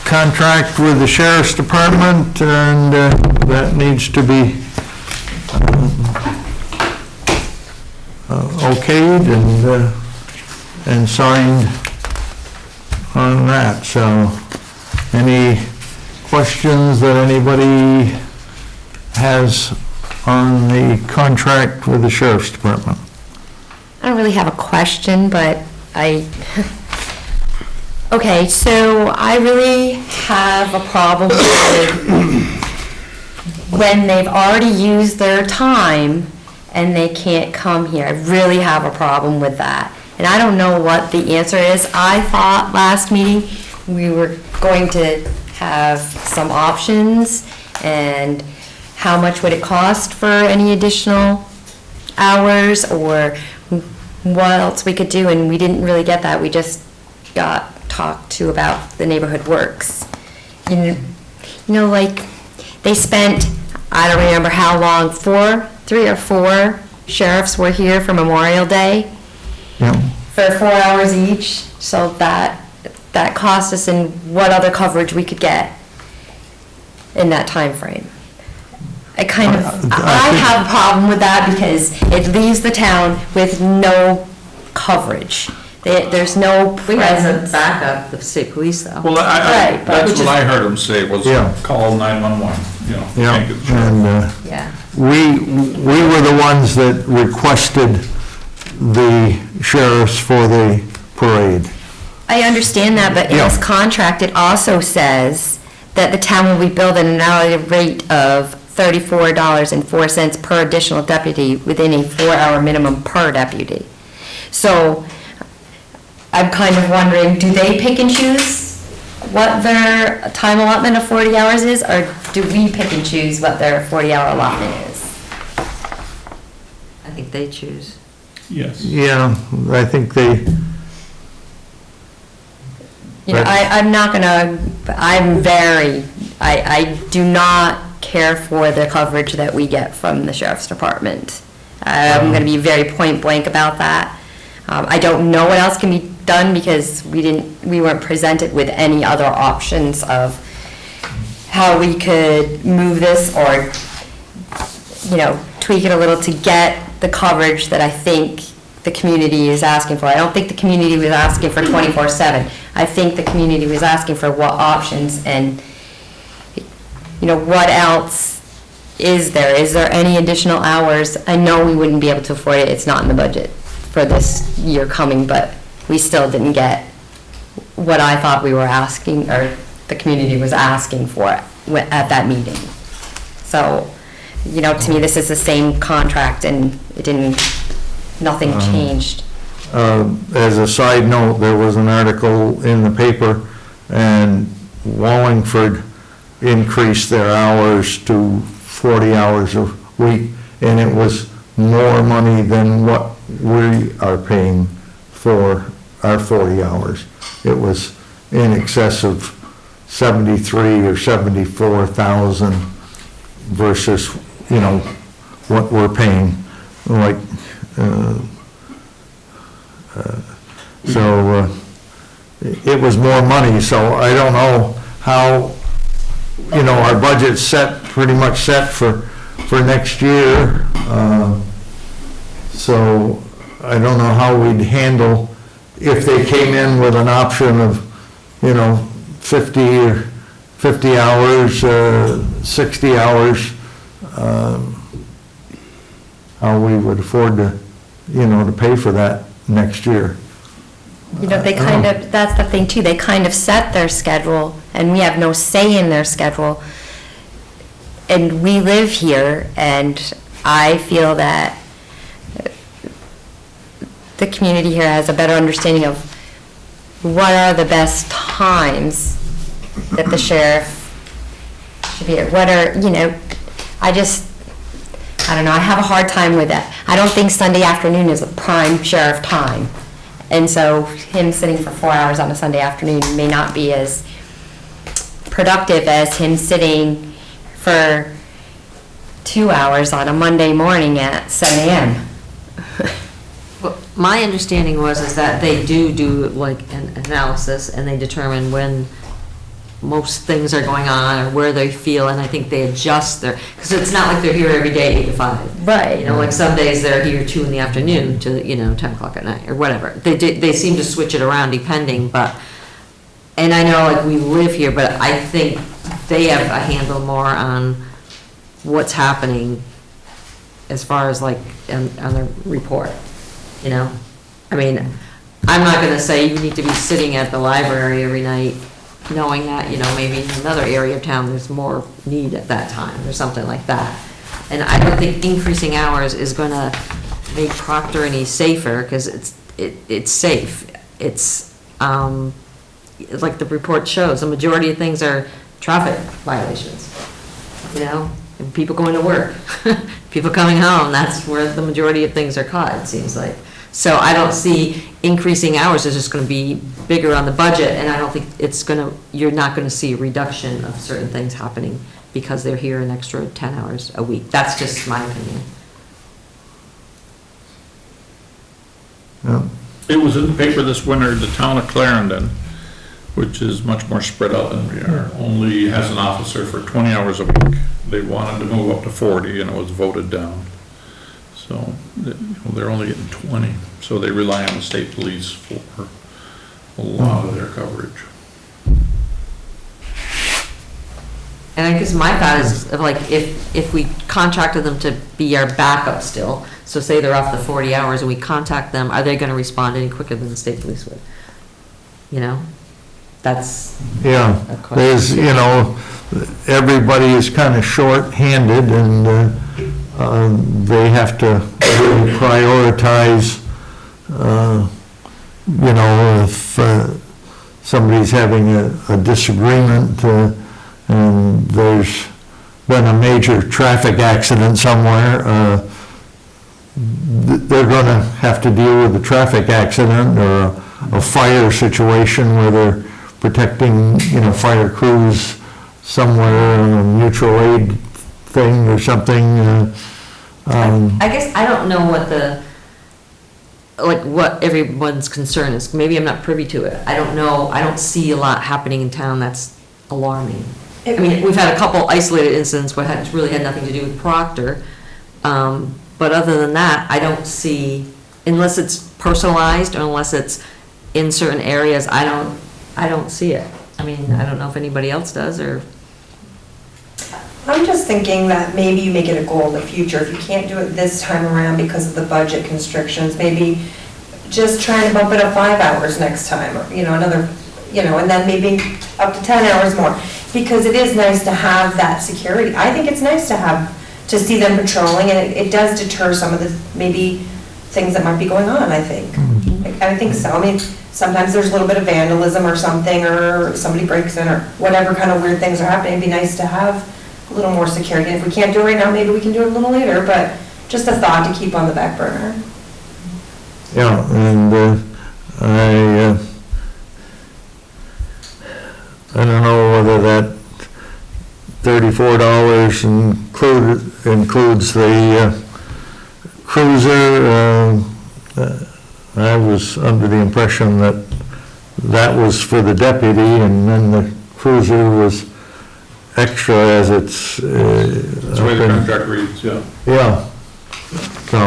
contract with the sheriff's department, and that needs to be okayed and signed on that. So, any questions that anybody has on the contract with the sheriff's department? I don't really have a question, but okay, so I really have a problem with when they've already used their time and they can't come here. I really have a problem with that. And I don't know what the answer is. I thought last meeting we were going to have some options and how much would it cost for any additional hours or what else we could do, and we didn't really get that. We just got talked to about the neighborhood works. You know, like, they spent, I don't remember how long, 3 or 4 sheriffs were here for Memorial Day Yeah. for 4 hours each, so that cost us in what other coverage we could get in that time frame. I have a problem with that because it leaves the town with no coverage. There's no We had as a presence. backup, the state police though. Well, Right, but that's what I heard him say, was Yeah. call 911, you know. Yeah, can't get the sheriff. and Yeah. we were the ones that requested the sheriffs for the parade. I understand that, but in Yeah. this contract, it also says that the town will be billed at an hourly rate of $34.04 per additional deputy within a 4-hour minimum per deputy. So I'm kind of wondering, do they pick and choose what their time allotment of 40 hours is, or do we pick and choose what their 40-hour allotment is? I think they choose. Yes. Yeah, I think they, You know, Right. I'm not gonna, I do not care for the coverage that we get from the sheriff's department. I'm gonna be very point blank about that. I don't know what else can be done because we weren't presented with any other options of how we could move this or, you know, tweak it a little to get the coverage that I think the community is asking for. I don't think the community was asking for 24/7. I think the community was asking for what options and, you know, what else is there? Is there any additional hours? I know we wouldn't be able to afford it, it's not in the budget for this year coming, but we still didn't get what I thought we were asking, or the community was asking for at that meeting. So, you know, to me, this is the same contract and it didn't, nothing changed. as a side note, there was an article in the paper, and Wallingford increased their hours to 40 hours a week, and it was more money than what we are paying for our 40 hours. It was in excess of 73 or 74,000 versus, you know, what we're paying, like, so it was more money, so I don't know how, you know, our budget's set, pretty much set for next year. So I don't know how we'd handle if they came in with an option of, you know, 50 hours, 60 hours, how we would afford to, you know, to pay for that next year. You know, they kind of, that's the thing too, they kind of set their schedule, and we have no say in their schedule. And we live here, and I feel that the community here has a better understanding of what are the best times that the sheriff should be here. What are, you know, I don't know, I have a hard time with that. I don't think Sunday afternoon is a prime sheriff time. And so him sitting for 4 hours on a Sunday afternoon may not be as productive as him sitting for 2 hours on a Monday morning at 7 a.m. Well, my understanding is that they do like an analysis, and they determine when most things are going on or where they feel, and I think they adjust because it's not like they're here every day 8 to 5. Right. You know, like some days they're here 2 in the afternoon to, you know, 10 o'clock at night or whatever. They seem to switch it around depending, but, and I know like we live here, but I think they have a handle more on what's happening as far as like on the report, you know? I mean, I'm not gonna say you need to be sitting at the library every night knowing that, you know, maybe in another area of town there's more need at that time or something like that. And I don't think increasing hours is gonna make Proctor any safer, because it's safe. It's, like the report shows, the majority of things are traffic violations, you know? And people going to work, people coming home, that's where the majority of things are caught, it seems like. So I don't see increasing hours is just gonna be bigger on the budget, and I don't think you're not gonna see a reduction of certain things happening because they're here an extra 10 hours a week. That's just my opinion. Yeah. It was in the paper this winter, the town of Clarendon, which is much more spread out than we are, only has an officer for 20 hours a week. They wanted to move up to 40, and it was voted down. So, they're only getting 20, so they rely on the state police for a lot of their coverage. And I guess my thought is, like, if we contracted them to be our backup still, so say they're off the 40 hours and we contact them, are they gonna respond any quicker than the state police would? You know? That's Yeah, a question. there's, everybody is kind of short-handed, and they have to really prioritize, if somebody's having a disagreement, and there's been a major traffic accident somewhere, they're going to have to deal with a traffic accident or a fire situation where they're protecting, fire crews somewhere, a mutual aid thing or something. I guess I don't know what everyone's concern is. Maybe I'm not privy to it. I don't know. I don't see a lot happening in town that's alarming. I mean, we've had a couple isolated incidents where it's really had nothing to do with Proctor. But other than that, I don't see, unless it's personalized or unless it's in certain areas, I don't see it. I mean, I don't know if anybody else does, or. I'm just thinking that maybe you make it a goal in the future, if you can't do it this time around because of the budget constrictions, maybe just trying to bump it up 5 hours next time, or, another, and then maybe up to 10 hours more. Because it is nice to have that security. I think it's nice to see them patrolling, and it does deter some of the, maybe, things that might be going on, I think. I think so. I mean, sometimes there's a little bit of vandalism or something, or somebody breaks in, or whatever kind of weird things are happening. It'd be nice to have a little more security. And if we can't do it right now, maybe we can do it a little later, but just a thought to keep on the back burner. Yeah, and I don't know whether that $34 includes the cruiser. I was under the impression that was for the deputy, and then the cruiser was extra as it's. That's the way the contract reads, yeah. Yeah. So.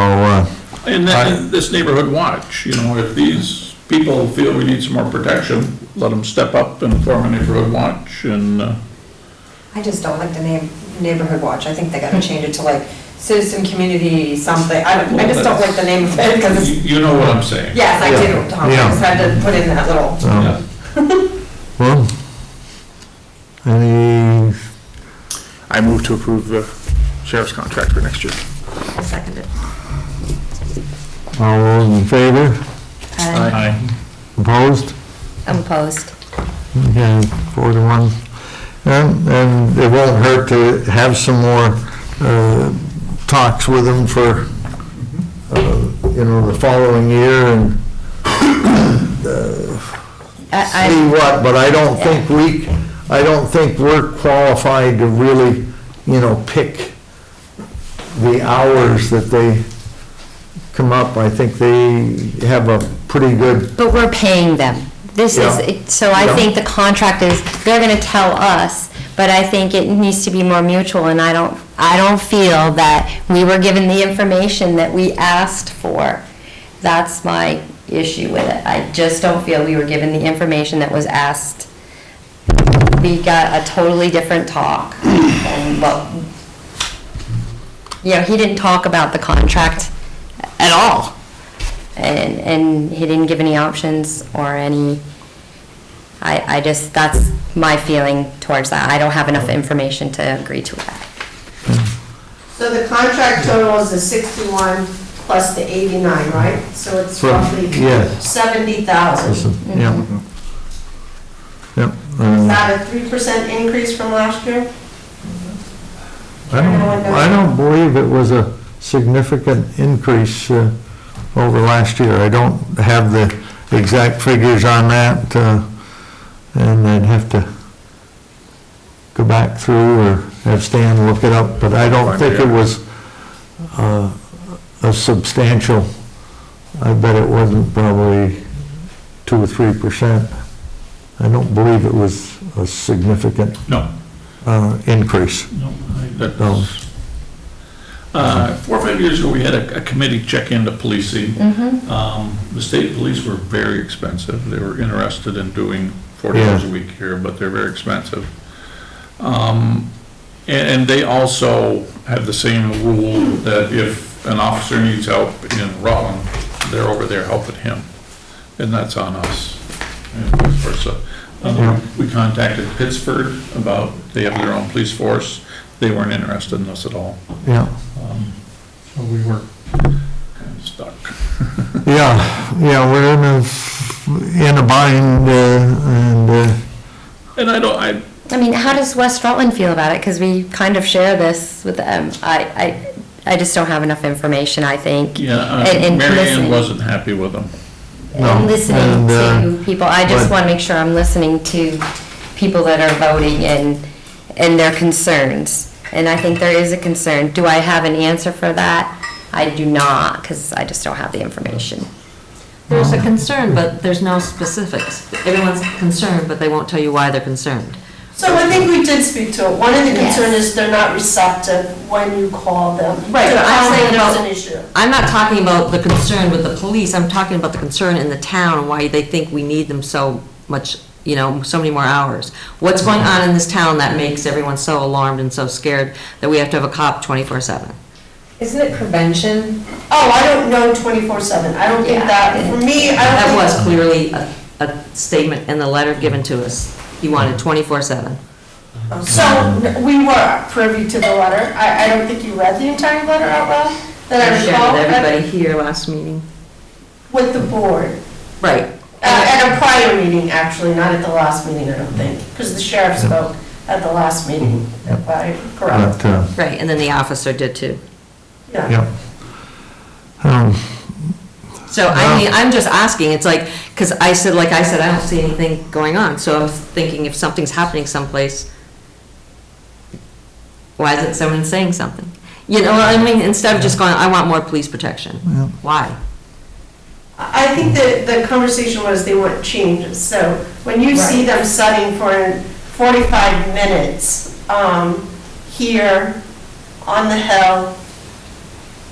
And then this neighborhood watch, if these people feel we need some more protection, let them step up and form a neighborhood watch, and. I just don't like the name neighborhood watch. I think they gotta change it to like citizen community something. I just don't like the name of it because it's. You know what I'm saying. Yes, I do, Tom. I just had to put in that little. Well, any, I move to approve the sheriff's contract for next year. I second it. all those in favor? Aye. Opposed? I'm opposed. Okay, 4-1. And it won't hurt to have some more talks with them for, the following year, and see what, but I don't think we're qualified to really, pick the hours that they come up. I think they have a pretty good. But we're paying them. This is, so I think the contract is, they're gonna tell us, but I think it needs to be more mutual, and I don't feel that we were given the information that we asked for. That's my issue with it. I just don't feel we were given the information that was asked. We got a totally different talk, and he didn't talk about the contract at all. And he didn't give any options or any, I just, that's my feeling towards that. I don't have enough information to agree to that. So the contract total is the 61 plus the 89, right? So it's roughly Yeah. 70,000. Yeah. Yep. Is that a 3% increase from last year? I don't believe it was a significant increase over last year. I don't have the exact figures on that, and I'd have to go back through or have Stan look it up, but I don't think it was a substantial, I bet it wasn't probably 2 or 3%. I don't believe it was a significant No. increase. No, 4 or 5 years ago, we had a committee check into policing. The state police were very expensive. They were interested in doing 40 hours a week here, but they're very expensive. And they also have the same rule that if an officer needs help in Rutland, they're over there helping him, and that's on us, and vice versa. We contacted Pittsford about, they have their own police force. They weren't interested in us at all. Yeah. So we were kind of stuck. Yeah, we're in a bind, And I I mean, how does West Rutland feel about it? Because we kind of share this with them. I just don't have enough information, I think. yeah, And Mary Ann listening. wasn't happy with them. And listening and, to people, I just but- want to make sure I'm listening to people that are voting and their concerns. And I think there is a concern. Do I have an answer for that? I do not, because I just don't have the information. There's a concern, but there's no specifics. Everyone's concerned, but they won't tell you why they're concerned. So I think we did speak to it. One of the Yes. concerns is they're not receptive when you call them. Right, To but I'm comment saying there's about- an issue. I'm not talking about the concern with the police, I'm talking about the concern in the town and why they think we need them so much, so many more hours. What's going on in this town that makes everyone so alarmed and so scared that we have to have a cop 24/7? Isn't it prevention? Oh, I don't know 24/7. I don't think Yeah. that, for me, I That don't was think. clearly a statement in the letter given to us. He wanted 24/7. So we were privy to the letter. I don't think you read the entire letter out loud that I shared recall. with everybody here last meeting. With the board. Right. At a prior meeting, actually, not at the last meeting, I don't think, because the sheriff spoke at the last meeting, if I correct. but, Right, and then the officer did too. Yeah. So, I mean, I'm just asking, it's like, because I said, I don't see anything going on, so I was thinking if something's happening someplace, why isn't someone saying something? You know what I mean? Instead of just going, I want more police protection. Why? I think that the conversation was they want changes, so when you see them setting for 45 minutes here on the hill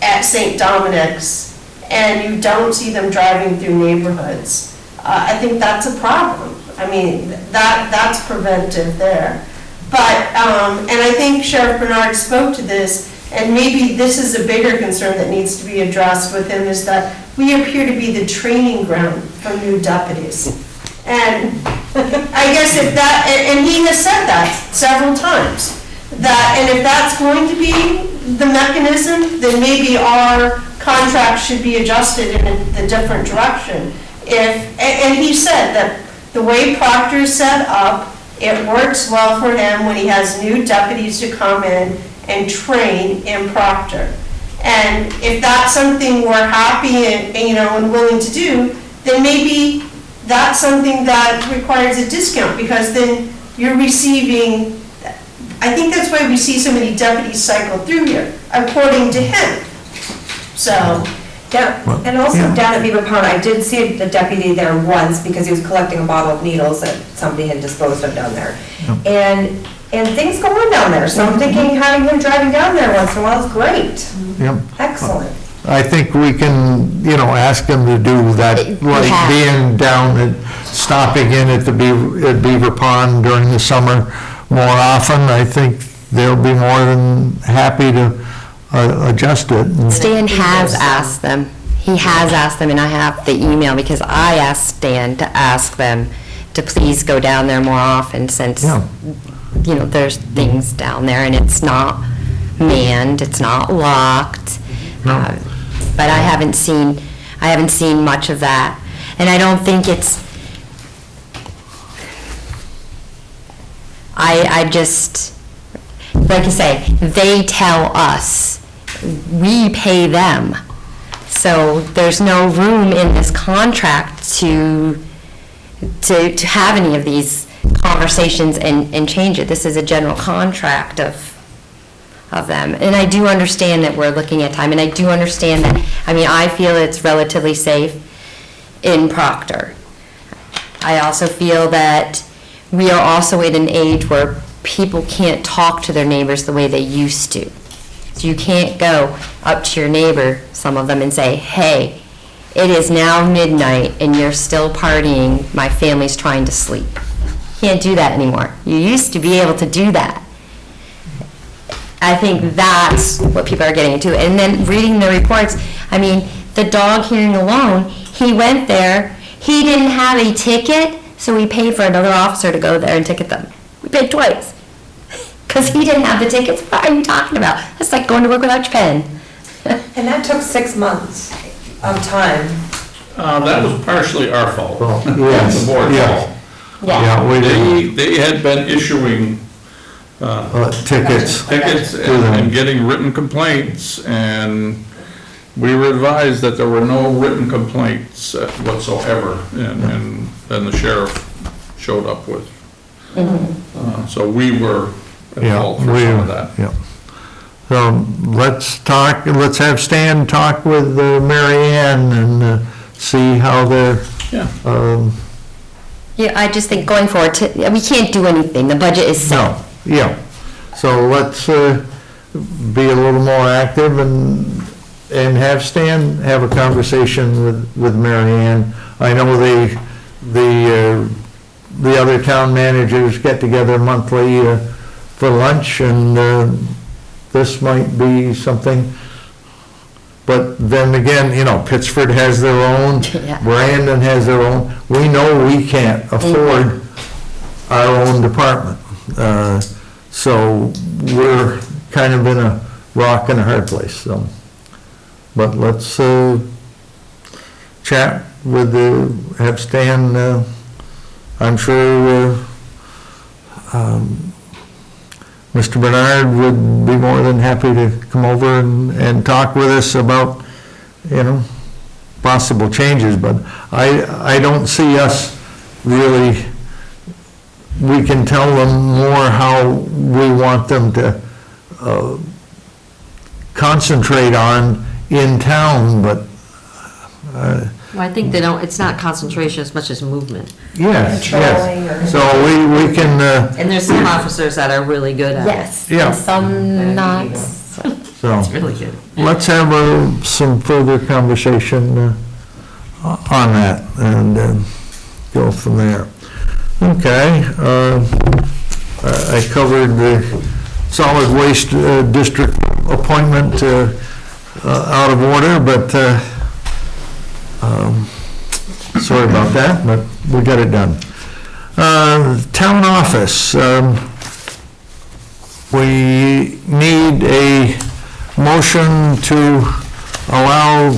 at St. Dominic's, and you don't see them driving through neighborhoods, I think that's a problem. I mean, that's preventive there. But, and I think Sheriff Bernard spoke to this, and maybe this is a bigger concern that needs to be addressed with him, is that we appear to be the training ground for new deputies. And I guess if that, and he has said that several times, that, and if that's going to be the mechanism, then maybe our contract should be adjusted in a different direction. And he said that the way Proctor is set up, it works well for him when he has new deputies to come in and train in Proctor. And if that's something we're happy and willing to do, then maybe that's something that requires a discount, because then you're receiving, I think that's why we see so many deputies cycle through here, according to him. So, And also down at Beaver Pond, I did see a deputy there once because he was collecting a bottle of needles that somebody had disposed of down there. And things go on down there, so I'm thinking having him driving down there once in a while is great. Yep. Excellent. I think we can, ask them to do that, like being down and stopping in at Beaver Pond during the summer more often. I think they'll be more than happy to adjust it. Stan has asked them. He has asked them, and I have the email because I asked Stan to ask them to please go down there more often, since, there's things down there and it's not manned, it's not locked. No. But I haven't seen much of that. And I don't think it's, I just, like you say, they tell us, we pay them. So there's no room in this contract to have any of these conversations and change it. This is a general contract of them. And I do understand that we're looking at time, and I do understand that, I feel it's relatively safe in Proctor. I also feel that we are also in an age where people can't talk to their neighbors the way they used to. So you can't go up to your neighbor, some of them, and say, hey, it is now midnight and you're still partying, my family's trying to sleep. Can't do that anymore. You used to be able to do that. I think that's what people are getting into. And then reading the reports, I mean, the dog hearing alone, he went there, he didn't have a ticket, so we paid for another officer to go there and ticket them. We paid twice. Because he didn't have the tickets. What are you talking about? That's like going to work without your pen. And that took 6 months of time. That was partially our fault. Yes, The board's yeah. fault. Yeah, we did, They had been issuing tickets. tickets and getting written complaints, and we were advised that there were no written complaints whatsoever, and then the sheriff showed up with. So we were at Yeah, fault for some of that. Yeah. So let's have Stan talk with Mary Ann and see how they're, Yeah. Yeah, I just think going forward, we can't do anything. The budget is set. no, yeah. So let's be a little more active and have Stan have a conversation with Mary Ann. I know the other town managers get together monthly for lunch, and this might be something. But then again, you know, Pittsford has their own, Yeah. Brandon has their own. We know we can't afford our own department. So we're kind of in a rock and a hard place, so. But let's chat with have Stan, I'm sure Mr. Bernard would be more than happy to come over and talk with us about, you know, possible changes, but I don't see us really, we can tell them more how we want them to concentrate on in town, but Well, I think they don't, it's not concentration as much as movement. yes, Controlling yes. or- So we can, And there's some officers that are really good at it. Yes. Yeah. And some not. so. It's really good. Let's have some further conversation on that and go from there. Okay, I covered the solid waste district appointment out of order, but sorry about that, but we got it done. Town office, we need a motion to allow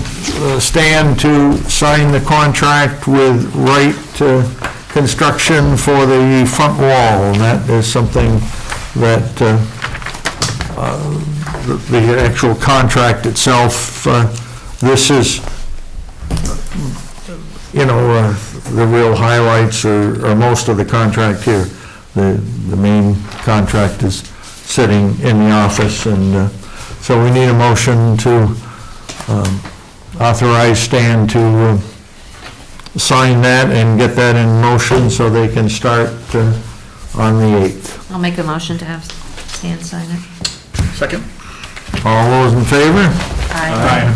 Stan to sign the contract with Wright Construction for the front wall, and that is something that the actual contract itself, this is, you know, the real highlights or most of the contract here. The main contract is sitting in the office, and so we need a motion to authorize Stan to sign that and get that in motion so they can start on the 8th. I'll make a motion to have Stan sign it. Second? All those in favor? Aye.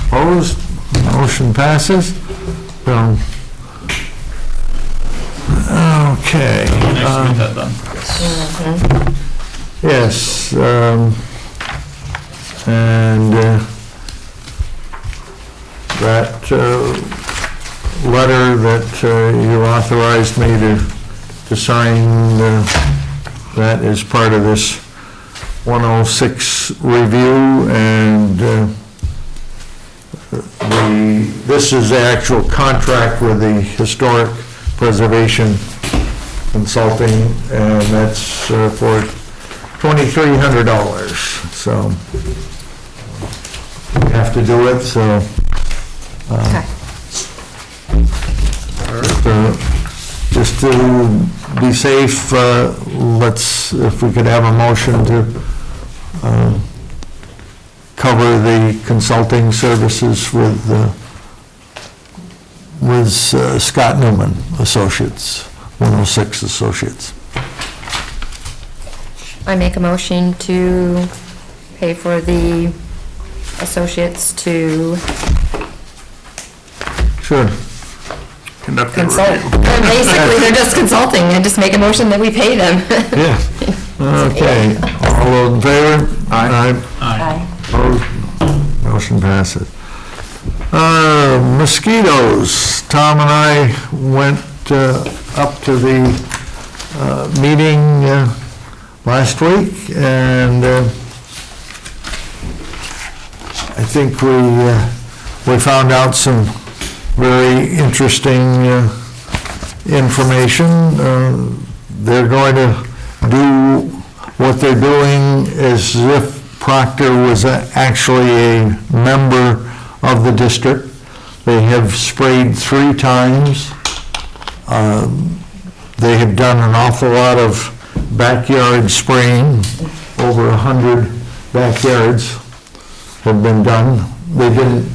Opposed? Motion passes. Okay. Nice to get that done. Yes, and that letter that you authorized me to sign, that is part of this 106 review, and this is the actual contract with the Historic Preservation Consulting, and that's for $2,300, so we have to do it, so. Okay. Just to be safe, let's, if we could have a motion to cover the consulting services with Scott Newman Associates, 106 Associates. I make a motion to pay for the associates to Sure. Conduct a consult. review. Basically, they're just consulting, I just make a motion that we pay them. Yeah. Okay, all those in favor? Aye. Aye. Opposed? Motion passes. Mosquitoes. Tom and I went up to the meeting last week, and I think we found out some very interesting information. They're going to do what they're doing as if Proctor was actually a member of the district. They have sprayed 3 times. They have done an awful lot of backyard spraying. Over 100 backyards have been done. They didn't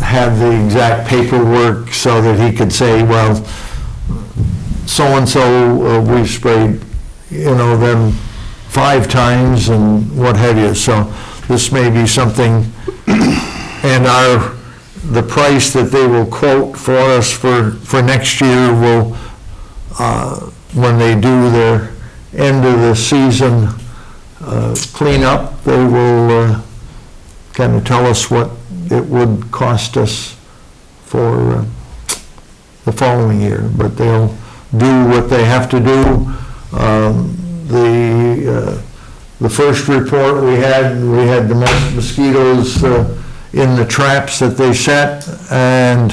have the exact paperwork so that he could say, well, so-and-so, we've sprayed, them 5 times and what have you. So this may be something, and the price that they will quote for us for next year will, when they do their end of the season cleanup, they will kind of tell us what it would cost us for the following year, but they'll do what they have to do. The first report we had the most mosquitoes in the traps that they set, and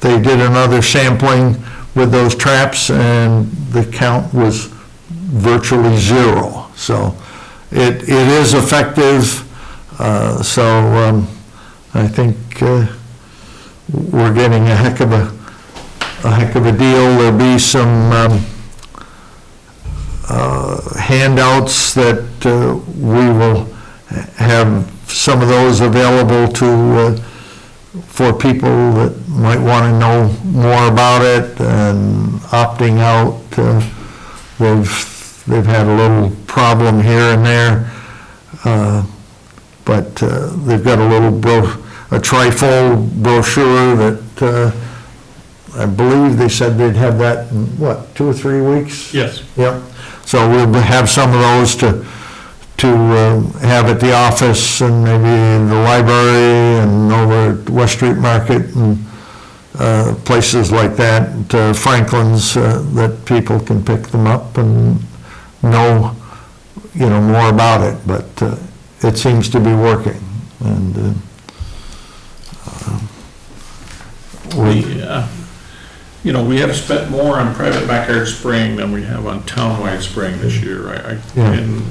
they did another sampling with those traps, and the count was virtually 0. So it is effective. So I think we're getting a heck of a deal. There'll be some handouts that we will have some of those available for people that might want to know more about it and opting out. They've had a little problem here and there. But they've got a little a trifold brochure that I believe they said they'd have that in, 2 or 3 weeks? Yes. Yep. So we'll have some of those to have at the office and maybe in the library and over at West Street Market and places like that, Franklin's, that people can pick them up and know, more about it. But it seems to be working, and we have spent more on private backyard spraying than we have on townwide spraying this year. Yeah. And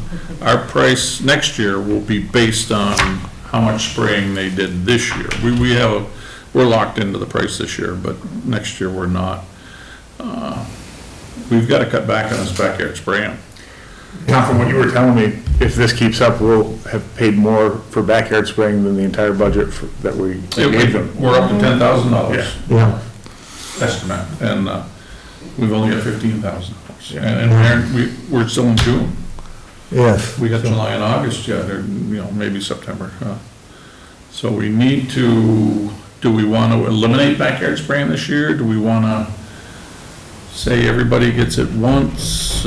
our price next year will be based on how much spraying they did this year. We're locked into the price this year, but next year we're not. We've got to cut back on this backyard spraying. Tom, from what you were telling me, if this keeps up, we'll have paid more for backyard spraying than the entire budget that we gave them. We're up to $10,000. yeah. Estimate, and we've only got $15,000. And we're still in June. Yes. We got July and August yet, or, maybe September. So we need to, do we want to eliminate backyard spraying this year? Do we want to say everybody gets it once?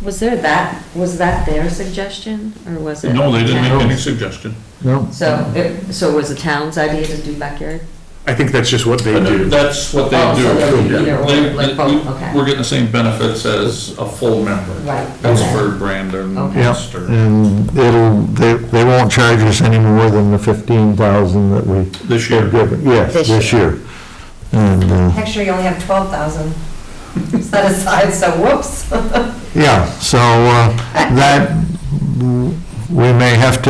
Was that their suggestion, or was it? No, they didn't make town's? any suggestion. No. So it was the town's idea to do backyard? I think that's just what they do. That's what they Oh, do. so they do either or, like both, okay. We're getting the same benefits as a full member. Right, As okay. for Brandon, Okay. Yeah, Esther. and they won't charge us any more than the 15,000 that we. This year. have given. Yes, This this year. And, Next year you only have 12,000 set aside, so whoops. yeah, so that, we may have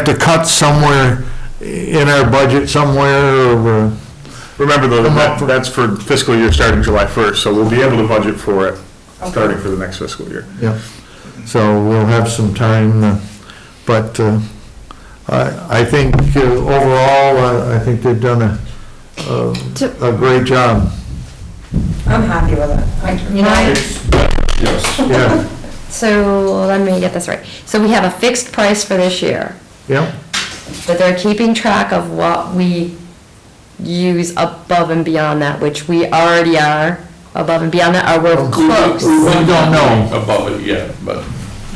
to cut somewhere in our budget somewhere, or, Remember though, that's for fiscal year starting July 1st, so we'll be able to budget for it starting for the next fiscal year. yeah. So we'll have some time, but I think overall, I think they've done a great job. I'm happy with it. You know, Yes. Yeah, so let me get this right. So we have a fixed price for this year, yeah. but they're keeping track of what we use above and beyond that, which we already are above and beyond that, or we're close. We don't know. Above it yet, but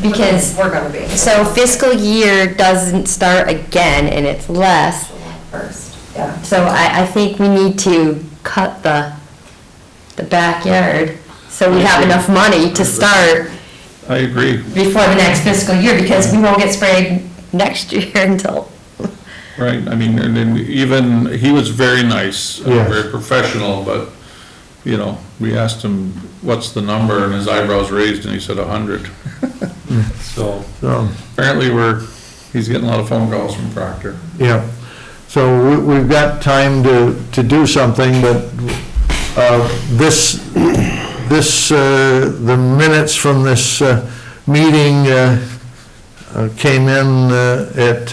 Because, We're gonna be. so fiscal year doesn't start again and it's less. First, yeah. So I think we need to cut the backyard so we have enough money to start I agree. before the next fiscal year, because we won't get sprayed next year until. Right, I mean, and then even, he was very nice, Yes. very professional, but, you know, we asked him, what's the number, and his eyebrows raised, and he said 100. So, So, apparently he's getting a lot of phone calls from Proctor. yeah. So we've got time to do something, but the minutes from this meeting came in at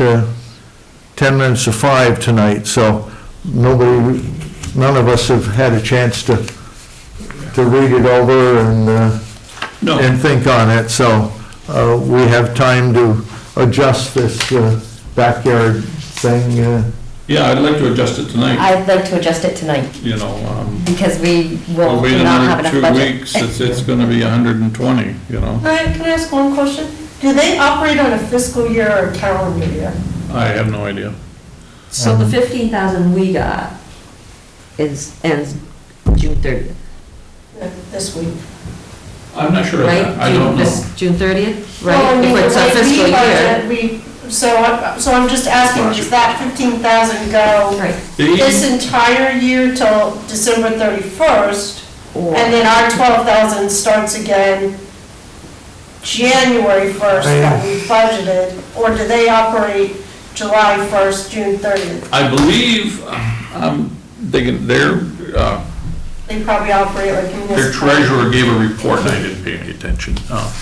10 minutes to 5 tonight, so none of us have had a chance to read it over and think on it, so we have time to adjust this backyard thing. Yeah, I'd like to adjust it tonight, I'd like to adjust it tonight, you know, because we we'll will wait not have another enough 2 budget. weeks, it's gonna be 120, you know? Can I ask one question? Do they operate on a fiscal year or a calendar year? I have no idea. So the 15,000 we got ends June 30th, This week? I'm not sure of right? that, I don't know. June 30th, Well, I right? mean, If it's the a way we fiscal budget, year. So I'm just asking, does that 15,000 go Right. this entire year till December 31st? And then our 12,000 starts again January 1st that we budgeted? Or do they operate July 1st, June 30th? I believe, They probably operate like their municipal. treasurer gave a report, and I didn't pay any attention.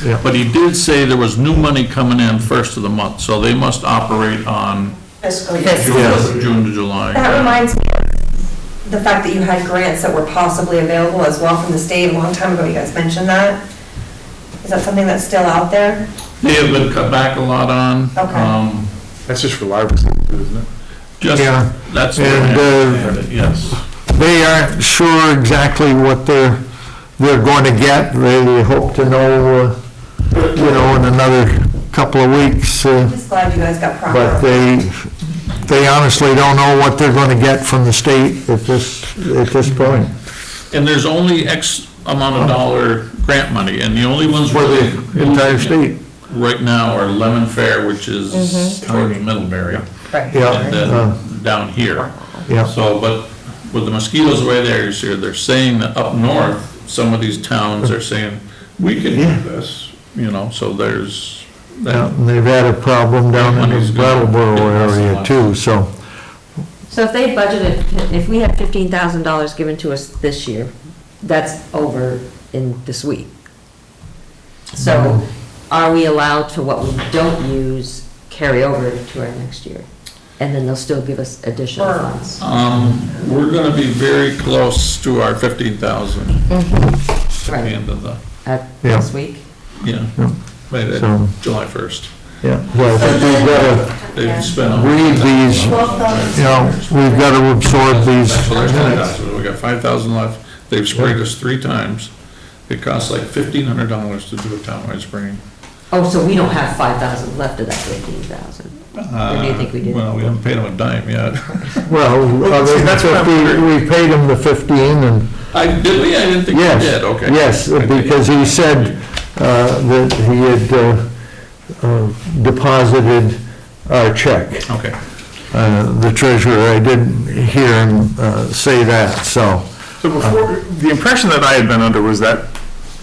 Yeah. But he did say there was new money coming in first of the month, so they must operate on Fiscal year. Yes. June to July. That reminds me of the fact that you had grants that were possibly available as well from the state a long time ago. You guys mentioned that. Is that something that's still out there? They have been cut back a lot on. Okay. That's just for libraries, isn't it? Just, Yeah. that's the way I And, understand it, yes. They aren't sure exactly what they're going to get. They hope to know, in another couple of weeks. Just glad you guys got proper. But they honestly don't know what they're going to get from the state at this point. And there's only X amount of dollar grant money, and the only ones For really the entire state. right now are Lemon Fair, which is towards Middlebury, Right. Yeah, and then down here. yeah. So, but with the mosquitoes the way they're saying that up north, some of these towns are saying, we can do this, so there's, Yeah, and they've had a problem down in the Brattleboro area too, so. So if they budgeted, if we had $15,000 given to us this year, that's over in this week. So are we allowed to, what we don't use, carry over to our next year? And then they'll still give us additional funds? we're gonna be very close to our 15,000 at the Right, end of the, Yeah. this week? yeah, by the So- July 1st. Yeah, well, I think we've got to They've spent. read these, we've got to absorb these So there's minutes. 10,000. We got 5,000 left. They've sprayed us 3 times. It costs like $1,500 to do a townwide spraying. Oh, so we don't have 5,000 left of that 15,000? Or do you think we do? Well, we haven't paid them a dime yet. Well, that's what we paid him the 15 and, Did we? I didn't think we yes, did, okay. yes, because he said that he had deposited our check. Okay. The treasurer, I didn't hear him say that, so. So before, the impression that I had been under was that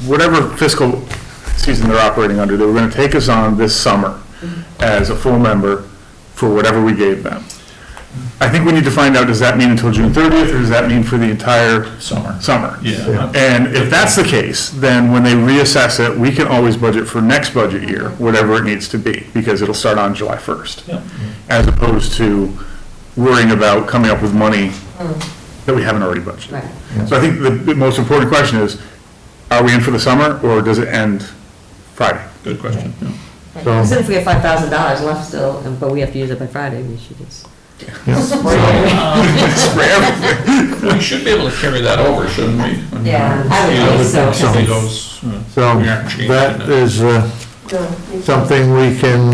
whatever fiscal season they're operating under, they were gonna take us on this summer as a full member for whatever we gave them. I think we need to find out, does that mean until June 30th, or does that mean for the entire Summer. summer? Yeah. And if that's the case, then when they reassess it, we can always budget for next budget year, whatever it needs to be, because it'll start on July 1st. Yep. As opposed to worrying about coming up with money that we haven't already budgeted. Right. So I think the most important question is, are we in for the summer, or does it end Friday? Good question, yeah. Because if we have $5,000 left still, but we have to use it by Friday, we should just. We should be able to carry that over, shouldn't we? Yeah, I would think so. See those, So we aren't changing that it. is something we can,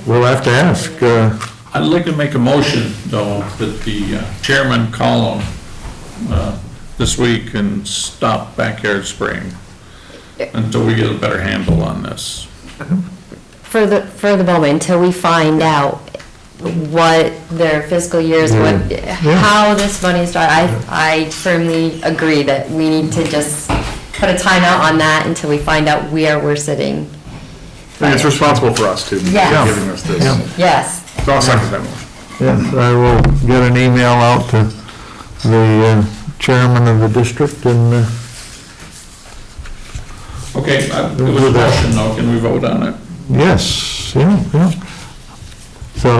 we'll have to ask. I'd like to make a motion, though, that the chairman call him this week and stop backyard spraying until we get a better handle on this. For the moment, until we find out what their fiscal years, how this money is started, I firmly agree that we need to just put a timeout on that until we find out where we're sitting. And it's responsible for us to be Yes. giving us this. Yeah. Yes. So I'll second that motion. Yes, I will get an email out to the chairman of the district and, Okay, it was a motion, though, can we vote on it? yes, yeah. So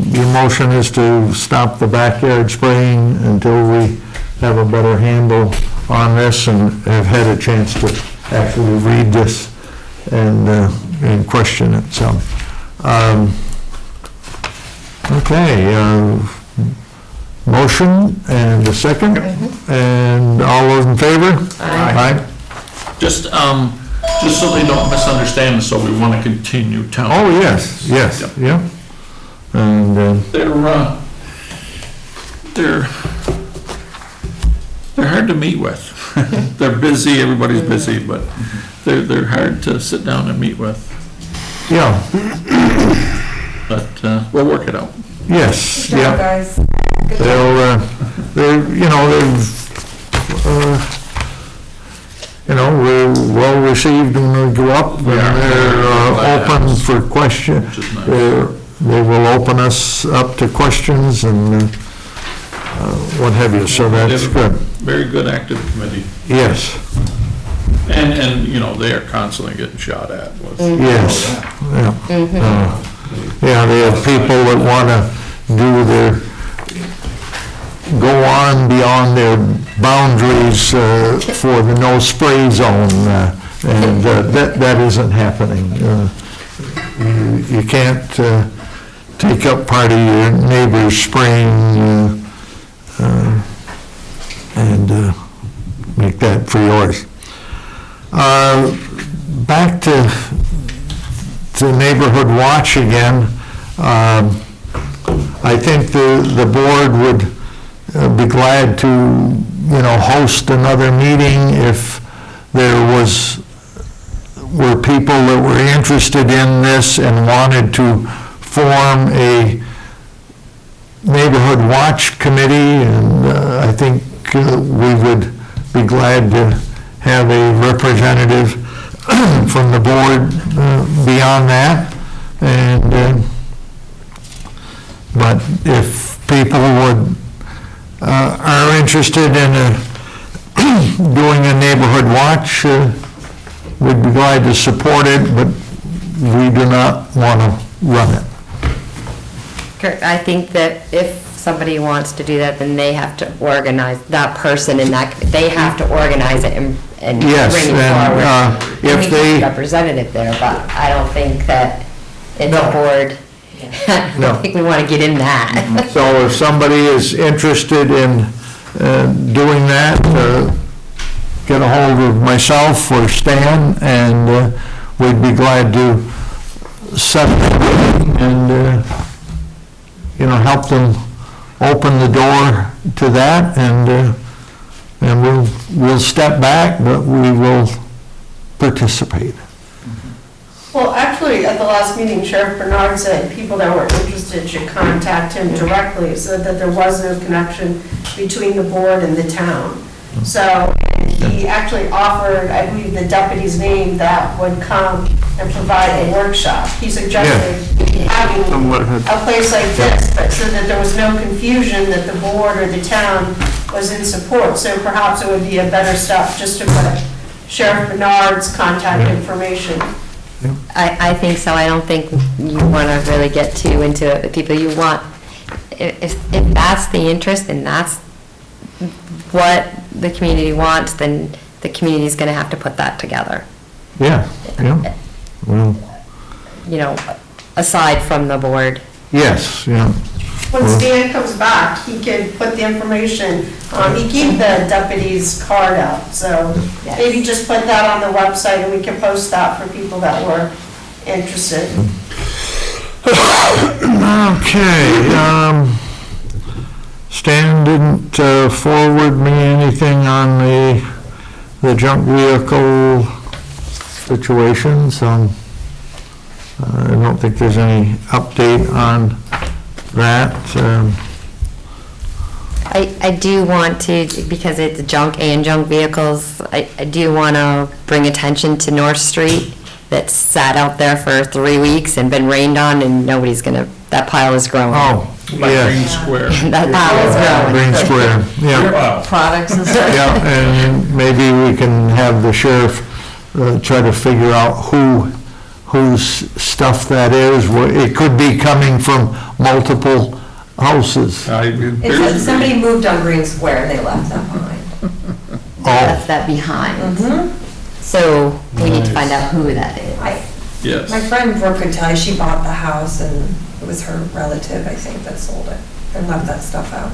your motion is to stop the backyard spraying until we have a better handle on this and have had a chance to actually read this and question it, so. Okay, motion and a second, and all those in favor? Aye. Just so they don't misunderstand, so we want to continue telling. Oh, yes, yeah. And, They're hard to meet with. They're busy, everybody's busy, but they're hard to sit down and meet with. yeah, But we'll work it out. yes, Good job, yeah. guys. They're, we're well received when we go up, and they're open for question. Which is nice. They will open us up to questions and what have you, so that's good. Very good active committee. Yes, And, they are constantly getting shot at. yes, yeah. Yeah, they have people that want to go on beyond their boundaries for the no spray zone, and that isn't happening. You can't take up part of your neighbor's spraying and make that for yours. Back to Neighborhood Watch again. I think the board would be glad to, host another meeting if there were people that were interested in this and wanted to form a neighborhood watch committee, and I think we would be glad to have a representative from the board beyond that. And but if people are interested in doing a neighborhood watch, we'd be glad to support it, but we do not want to run it. Kurt, I think that if somebody wants to do that, then they have to organize, that person in that, they have to organize it and Yes, bring it and, forward. if We need they- a representative there, but I don't think that it's a board. I No. don't think we want to get in that. So if somebody is interested in doing that, get a hold of myself or Stan, and we'd be glad to set up a meeting and, help them open the door to that, and we'll step back, but we will participate. Well, actually, at the last meeting, Sheriff Bernard said people that were interested should contact him directly, so that there was no connection between the board and the town. So, and he actually offered, I believe, the deputy's name that would come and provide a workshop. He suggested having a place like this, but so that there was no confusion that the board or the town was in support. So perhaps it would be a better step just to put Sheriff Bernard's contact information. I think so. I don't think you want to really get too into it with people. You want, if that's the interest and that's what the community wants, then the community's gonna have to put that together. Yeah, yeah, well, You know, aside from the board. yes, yeah. When Stan comes back, he can put the information, he gave the deputy's card out, so Yes. maybe just put that on the website and we can post that for people that were interested. Okay, Stan didn't forward me anything on the junk vehicle situation, so I don't think there's any update on that. I do want to, because it's junk and junk vehicles, I do want to bring attention to North Street that's sat out there for 3 weeks and been rained on and nobody's gonna, that pile is growing. Oh, Like Green yes, Square. That pile is growing. Green Square, yeah. Products and stuff. Yeah, and maybe we can have the sheriff try to figure out whose stuff that is. It could be coming from multiple houses. It's somebody moved on Green Square and they left that behind. Left that behind. So we need to find out who that is. My Yes. friend Brooke could tell you, she bought the house and it was her relative, I think, that sold it and left that stuff out.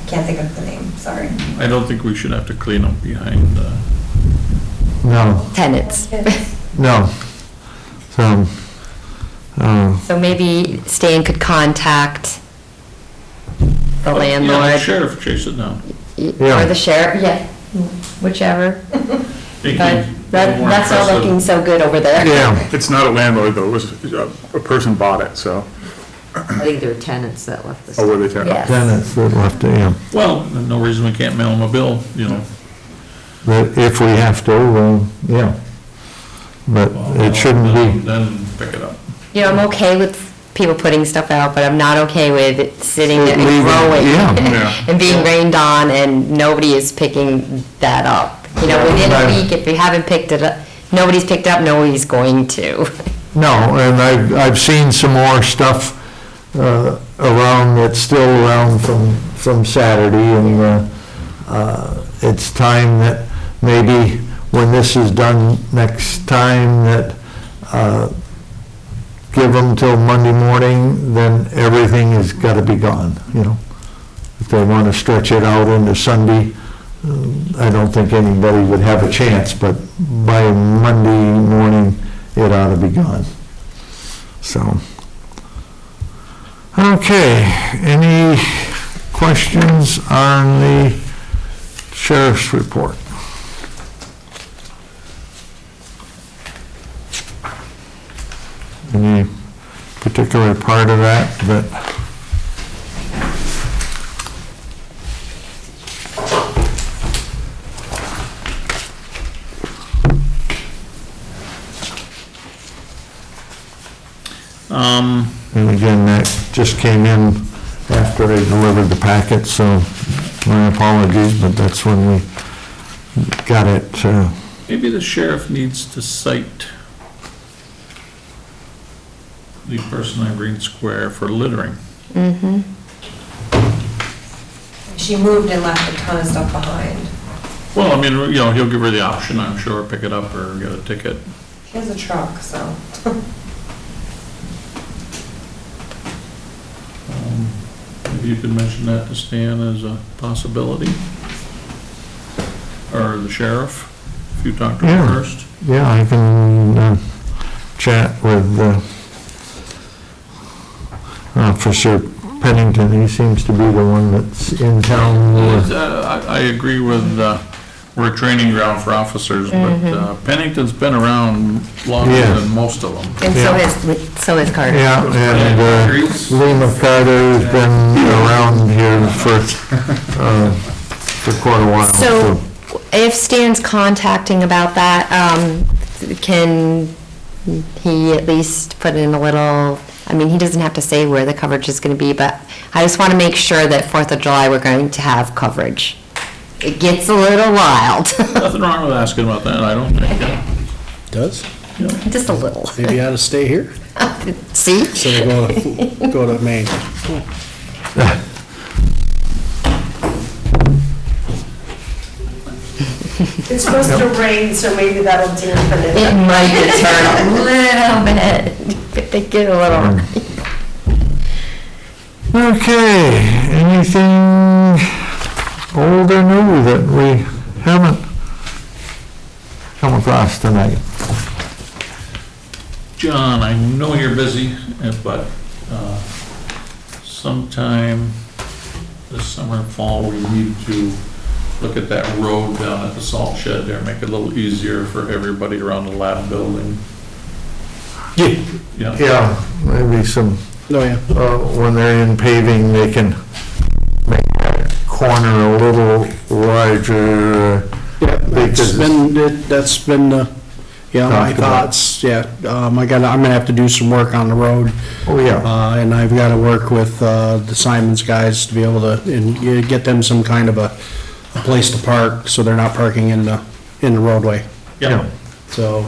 I can't think of the name, sorry. I don't think we should have to clean up behind, No, Tenants. no. So, So maybe Stan could contact the yeah, landlord. sheriff chase it down. Or the sheriff, yeah, whichever. They But can- they weren't that's not impressive. looking so good over there. yeah, It's not a landlord, though, it was, a person bought it, so, I think there were tenants that left the oh, stuff. were they? Yes. tenants that left, yeah. Well, no reason we can't mail them a bill, you know. But if we have to, yeah. But it shouldn't be, Then pick it up. You know, I'm okay with people putting stuff out, but I'm not okay with it sitting there and Leaving, growing yeah. and being rained on and nobody is picking that up. You know, within a Right. week, if you haven't picked it up, nobody's picked up, nobody's going to. no, and I've seen some more stuff around, that's still around from Saturday, and it's time that maybe when this is done next time, that give them till Monday morning, then everything has got to be gone, you know. If they want to stretch it out into Sunday, I don't think anybody would have a chance, but by Monday morning, it ought to be gone. So, okay, any questions on the sheriff's report? Any particular part of that and again, that just came in after I delivered the packet, so my apologies, but that's when we got it. Maybe the sheriff needs to cite the person on Green Square for littering. Mm-hmm. She moved and left a ton of stuff behind. Well, I mean, you know, he'll give her the option, I'm sure, pick it up or get a ticket. She has a truck, so. Maybe you could mention that to Stan as a possibility. Or the sheriff, if you talk to him Yeah. first. Yeah, I can chat with Officer Pennington. He seems to be the one that's in town more. I agree with, we're a training ground for officers, but Pennington's been around longer Yeah. than most of them. And so is Carter. Yeah, and Lee McCarter has been around here for quite a while. So if Stan's contacting about that, can he at least put in a little, I mean, he doesn't have to say where the coverage is going to be, but I just want to make sure that 4th of July, we're going to have coverage. It gets a little wild. Nothing wrong with asking about that, I don't think. Does? Just a little. Maybe I ought to stay here, See? so they go to Maine. It's supposed to rain, so maybe that'll dampen it. It might deter a little bit, if they get a little. Okay, anything old or new that we haven't come across tonight? John, I know you're busy, but sometime this summer and fall, we need to look at that road down at the salt shed there, make it a little easier for everybody around the lab building. Yeah. Yeah, maybe some, Oh, yeah. when they're in paving, they can make that corner a little larger. That's been, my thoughts, I'm gonna have to do some work on the road. Oh, yeah. And I've gotta work with, the Simons guys to be able to, and get them some kind of a place to park, so they're not parking in the roadway. Yeah. So,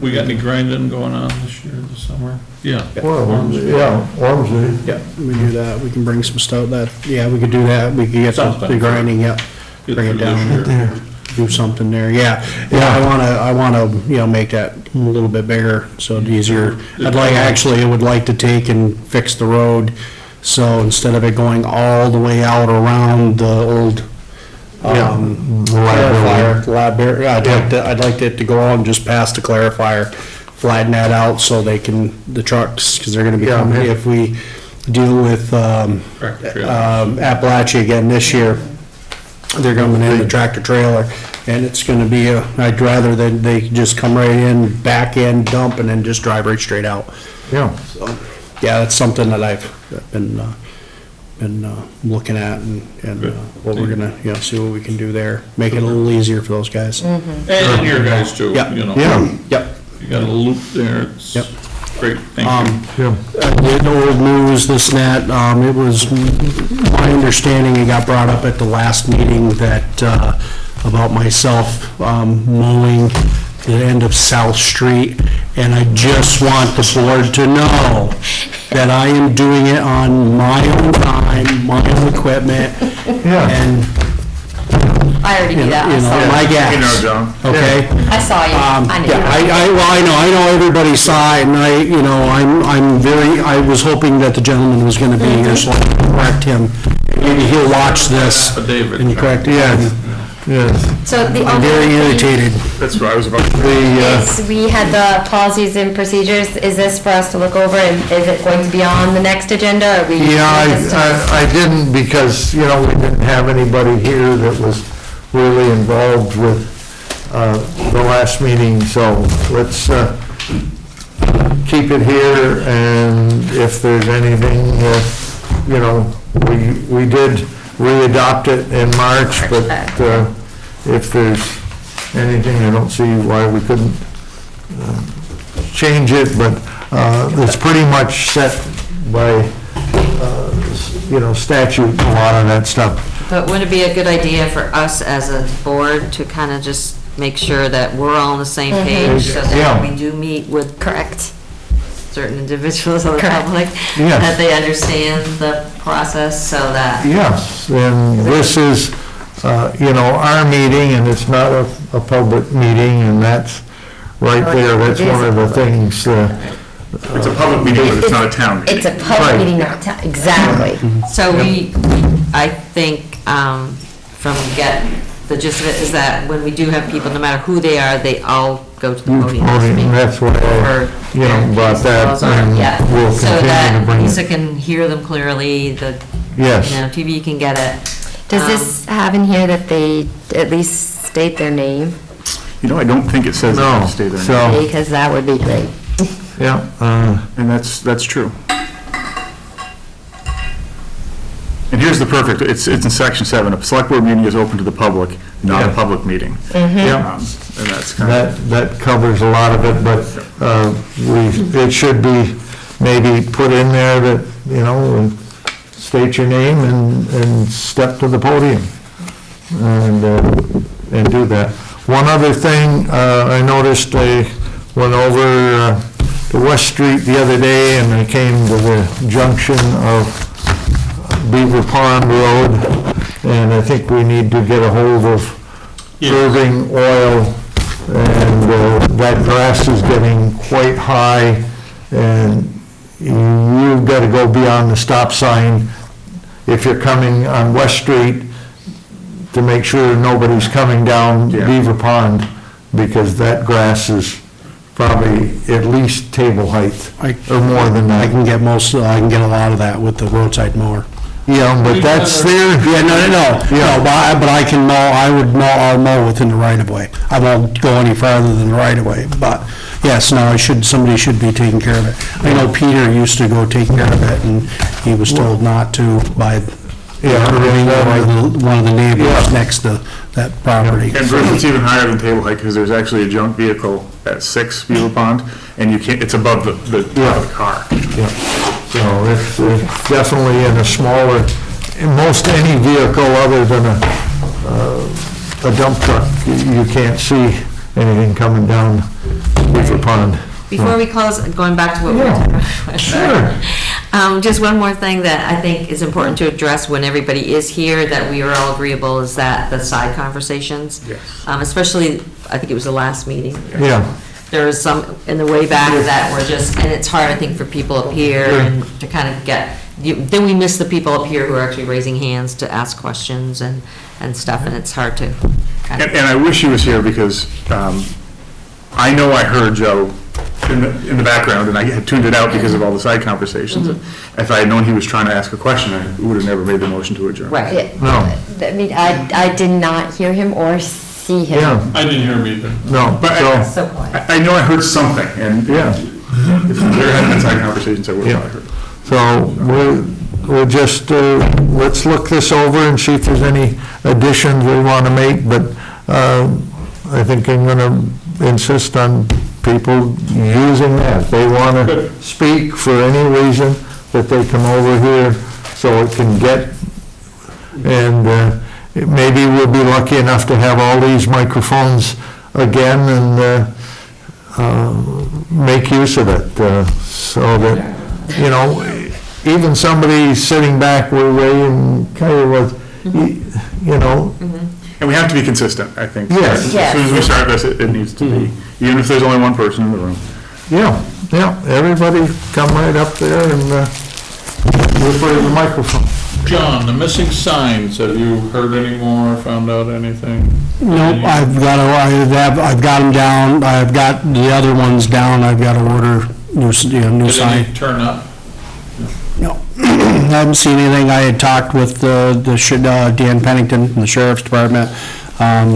We got any grinding going on this year, this summer? Yeah. Well, yeah, Ormsby. Yeah, we do that, we can bring some stuff we could do that, we could get the grinding, Get bring it through this down year. there, do something there, I wanna, make that a little bit bigger, so it's easier. I would like to take and fix the road, so instead of it going all the way out around the old, clarifier, I'd like it to go on just past the clarifier, flatten that out so they can, the trucks, because they're gonna be coming, if we deal with, Appalachia again this year, they're coming in the tractor trailer, and it's gonna be I'd rather than they just come right in, back in, dump, and then just drive right straight out. Yeah. So, that's something that I've been looking at, and what we're gonna, see what we can do there, make it a little easier for those guys. And your guys too, Yep. you know. Yep. You got a loop there, it's Yep. great, thank you. The old news, this and that, it was my understanding, it got brought up at the last meeting that, about myself, mowing the end of South Street, and I just want the board to know that I am doing it on my own time, my own equipment, and, I already knew that, I my saw gas. You know, John. Okay? I saw you, I knew Yeah, you. I know everybody saw it, and I was hoping that the gentleman was gonna be here, so I can correct him. Maybe he'll watch this, Affidavit. and you correct him. Yes. So the I'm only very thing irritated. That's what I was about to is, we had the policies and procedures, is this for us to look over, and is it going to be on the next agenda, or we? I didn't because, we didn't have anybody here that was really involved with the last meeting, so let's keep it here, and if there's anything, we did re-adopt it in March, but if there's anything, I don't see why we couldn't change it, but it's pretty much set by, statute, a lot of that stuff. But wouldn't it be a good idea for us as a board to kind of just make sure that we're all on the same page, so that when we do meet with certain individuals of the public, that they understand the process, so that... Yes, and this is, our meeting, and it's not a public meeting, and that's right there, that's one of the things. It's a public meeting, but it's not a town meeting. It's a public meeting, not a town, exactly. So I think, from the gist of it is that when we do have people, no matter who they are, they all go to the podium to speak. That's what I, brought that, and we'll So continue to that bring Lisa it. can hear them clearly, Yes. TV can get it. Does this have in here that they at least state their name? I don't think it says that to stay there. So, Because that would be great. yeah, And that's true. And here's the perfect, it's in section 7, a select board meeting is open to the public, not a public meeting. yeah. And that's kind of, That covers a lot of it, but it should be maybe put in there that, and state your name and step to the podium and do that. One other thing, I noticed I went over West Street the other day, and I came to the junction of Beaver Pond Road, and I think we need to get a hold of Irving Oil, and that grass is getting quite high, and you've got to go beyond the stop sign if you're coming on West Street to make sure nobody's coming down Beaver Pond, because that grass is probably at least table height or more than that. I can get a lot of that with the roadside mower. Yeah, but that's there. Yeah, no, but I'll mow within the right of way. I won't go any farther than the right of way, but yes, no, somebody should be taking care of it. I know Peter used to go take care of it, and he was told not to by one of the neighbors next to that property. And Bruce, it's even higher than table height, because there's actually a junk vehicle at 6 Beaver Pond, and you can't, it's above the top of the car. Yeah. So it's definitely in a smaller, in most any vehicle other than a dump truck, you can't see anything coming down Beaver Pond. Before we close, going back to what we were talking about. Sure. Just one more thing that I think is important to address when everybody is here, that we are all agreeable, is that the side conversations. Yes. Especially, I think it was the last meeting. Yeah. There was some in the way back that were just, and it's hard, I think, for people up here and to kind of get, then we miss the people up here who are actually raising hands to ask questions and stuff, and it's hard to. And I wish he was here, because I know I heard Joe in the background, and I had tuned it out because of all the side conversations. If I had known he was trying to ask a question, I would have never made the motion to adjourn. Right. No. I mean, I did not hear him or see him. Yeah. I didn't hear him either. No. But So quiet. I know I heard something, and if there hadn't been side conversations, I would have heard. So we'll just, let's look this over and see if there's any additions we want to make, but I think I'm going to insist on people using that. They want to speak for any reason, that they come over here so it can get, and maybe we'll be lucky enough to have all these microphones again and make use of it, so that, you know, even somebody sitting back where Ray and Kyle was, you know. And we have to be consistent, I think. Yes. As soon as we start this, it needs to be, even if there's only one person in the room. Yeah, everybody come right up there and we'll put in the microphone. John, the missing signs, have you heard any more, found out anything? Nope, I've got them down, I've got the other ones down, I've got to order new Did sign. any turn up? No, I haven't seen anything. I had talked with Dan Pennington from the Sheriff's Department.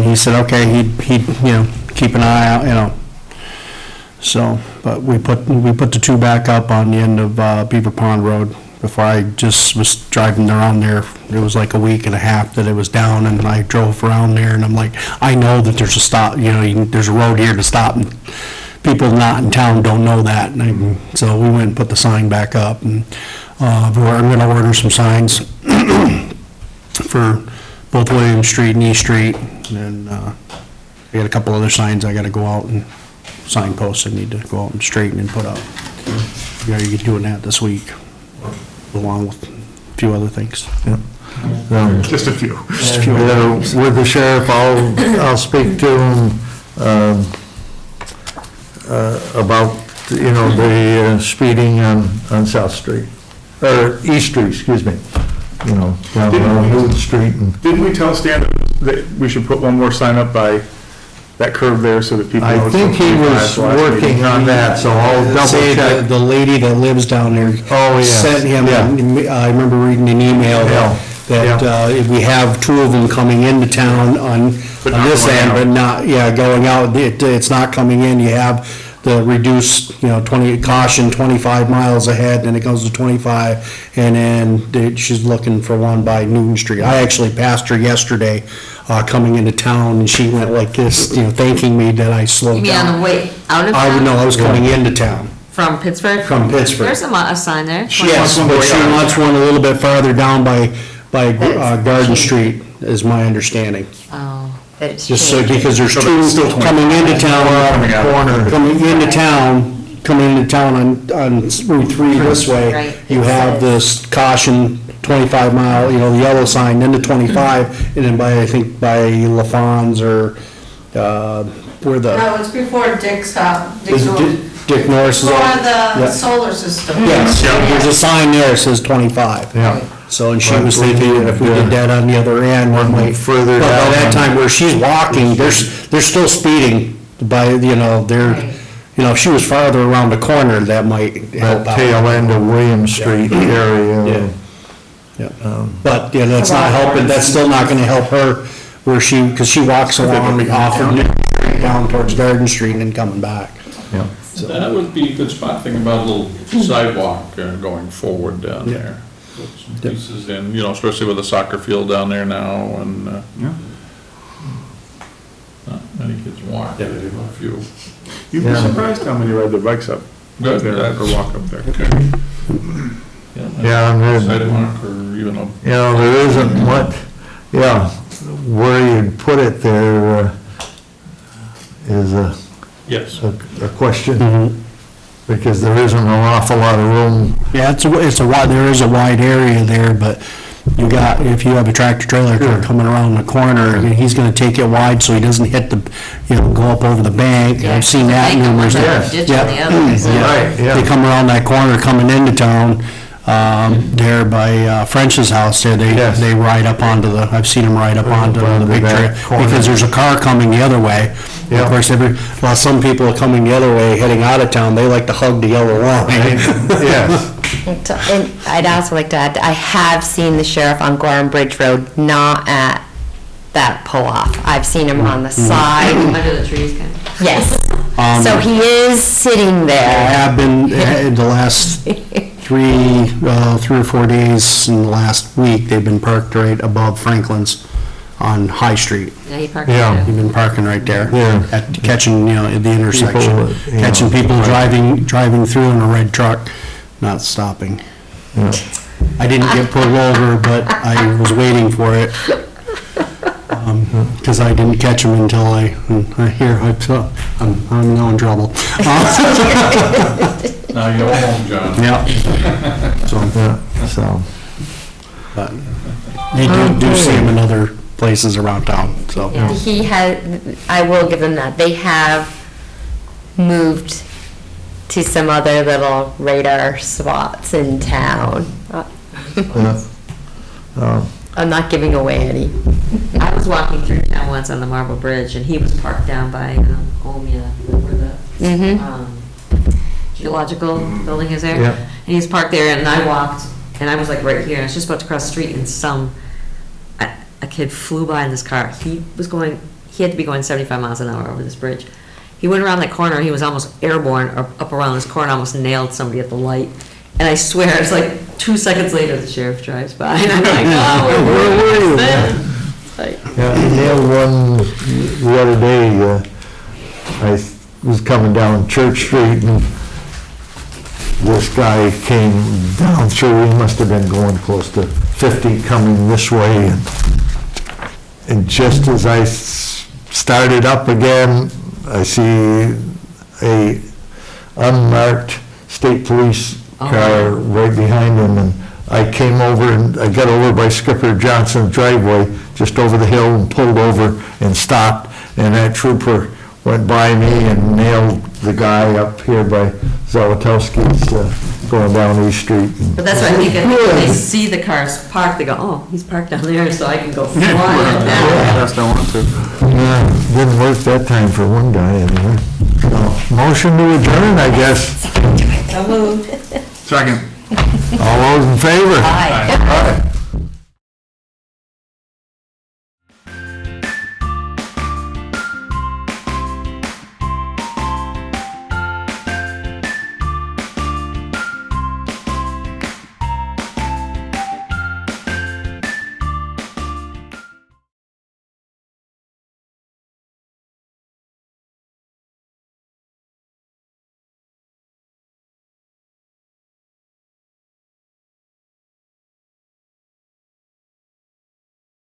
He said, okay, he'd keep an eye out, So, but we put the two back up on the end of Beaver Pond Road. Before I just was driving around there, it was like a week and a half that it was down, and I drove around there, and I'm like, I know that there's a stop, there's a road here to stop, and people not in town don't know that, and so we went and put the sign back up, and I'm going to order some signs for both William Street and East Street, and I got a couple other signs I got to go out and signposts I need to go out and straighten and put up. You're doing that this week, along with a few other things. Just a few. With the sheriff, I'll speak to him about, the speeding on South Street, or East Street, excuse me, down on Newton Street. Didn't we tell Stan that we should put one more sign up by that curve there so that people know? I think he was working on that, so I'll double check. The lady that lives down there sent him, I remember reading an email that we have two of them coming into town on this end, but not, going out, it's not coming in. You have the reduced, 25 miles ahead, and it goes to 25, and then she's looking for one by Newton Street. I actually passed her yesterday, coming into town, and she went like this, thanking me that I slowed down. You mean on the way out of town? No, I was coming into town. From Pittsburgh? From Pittsburgh. There's a sign there. Yes, but she wants one a little bit farther down by Garden Street, is my understanding. Oh, that it's Just so, changed. because there's So two it's still 20. coming into town, Coming out. coming into town, coming into town on Route 3 this way, Right. you have this caution 25 mile, the yellow sign, then the 25, and then by, I think by LaFawn's or, where the, No, it's before Dick's house. is Dick Norris's. Before Yeah. the solar system. Yes, there's a sign there that says 25. Yeah. So, and she was thinking if we did that on the other end, one way. Further But by down. that time where she's walking, they're still speeding by, if she was farther around the corner, that might help That out. tail end of William Street area. Yeah. But, that's not helping, that's still not gonna help her where because she walks along off of down towards Garden Street and then coming back. Yeah. That would be a good spot, thinking about a little sidewalk going forward down there. Put some pieces in, especially with the soccer field down there now, and, not many kids walk, there, a few. You'd be surprised how many ride their bikes up Good, there that's- or walk up there. Yeah, and then- Sidewalk or even a. There isn't what, where you'd put it there is Yes. a question, because there isn't an awful lot of room. Yeah, there is a wide area there, but if you have a tractor trailer truck coming around the corner, he's gonna take it wide so he doesn't hit go up over the bank. Yeah, I've seen that bank on one numerous side, times. ditch on the other. Right, yeah. They come around that corner coming into town, there by French's house there, Yes. they ride up onto I've seen them ride up onto the big that trail, corner. because there's a car coming the other way. Yeah. Of course, while some people are coming the other way, heading out of town, they like to hug the yellow line. Yes. And I'd also like to add, I have seen the sheriff on Gorham Bridge Road, not at that pull-off. I've seen him on the side. Under the trees, kind of. Yes. So he is sitting I there. have been, in the last 3 or 4 days in the last week, they've been parked right above Franklin's on High Street. Yeah, he parked Yeah. there. They've been parking right there. Yeah. Catching, at the intersection. People, Catching people driving through in a red truck, not stopping. Yeah. I didn't get pulled over, but I was waiting for it. Because I didn't catch him until I'm now in trouble. Now you're home, John. Yeah. So, But you do see him in other places around town, so. He had, I will give them that. They have moved to some other little radar spots in town. I'm not giving away any. I was walking through town once on the Marble Bridge, and he was parked down by Omea, where the geological building is there. Yeah. And he was parked there, and I walked, and I was like right here, and I was just about to cross the street, and a kid flew by in this car. He had to be going 75 miles an hour over this bridge. He went around that corner, and he was almost airborne, or up around this corner, almost nailed somebody at the light. And I swear, it's like 2 seconds later, the sheriff drives by, and I'm like, oh, where were you then? Like, yeah, I nailed one the other day. I was coming down Church Street, and this guy came down through, he must have been going close to 50 coming this way, and just as I started up again, I see a unmarked state police car right behind him, and I came over and I got over by Skipper Johnson's driveway, just over the hill, and pulled over and stopped, and that trooper went by me and nailed the guy up here by Zawatowski's, going down East Street. But that's what I think, when they see the cars parked, they go, oh, he's parked down there, so I can go flying down. That's not want to. Yeah, didn't work that time for one guy anyway. So, motion to adjourn, I guess. So moved. Second. All those in favor? Hi. Aye.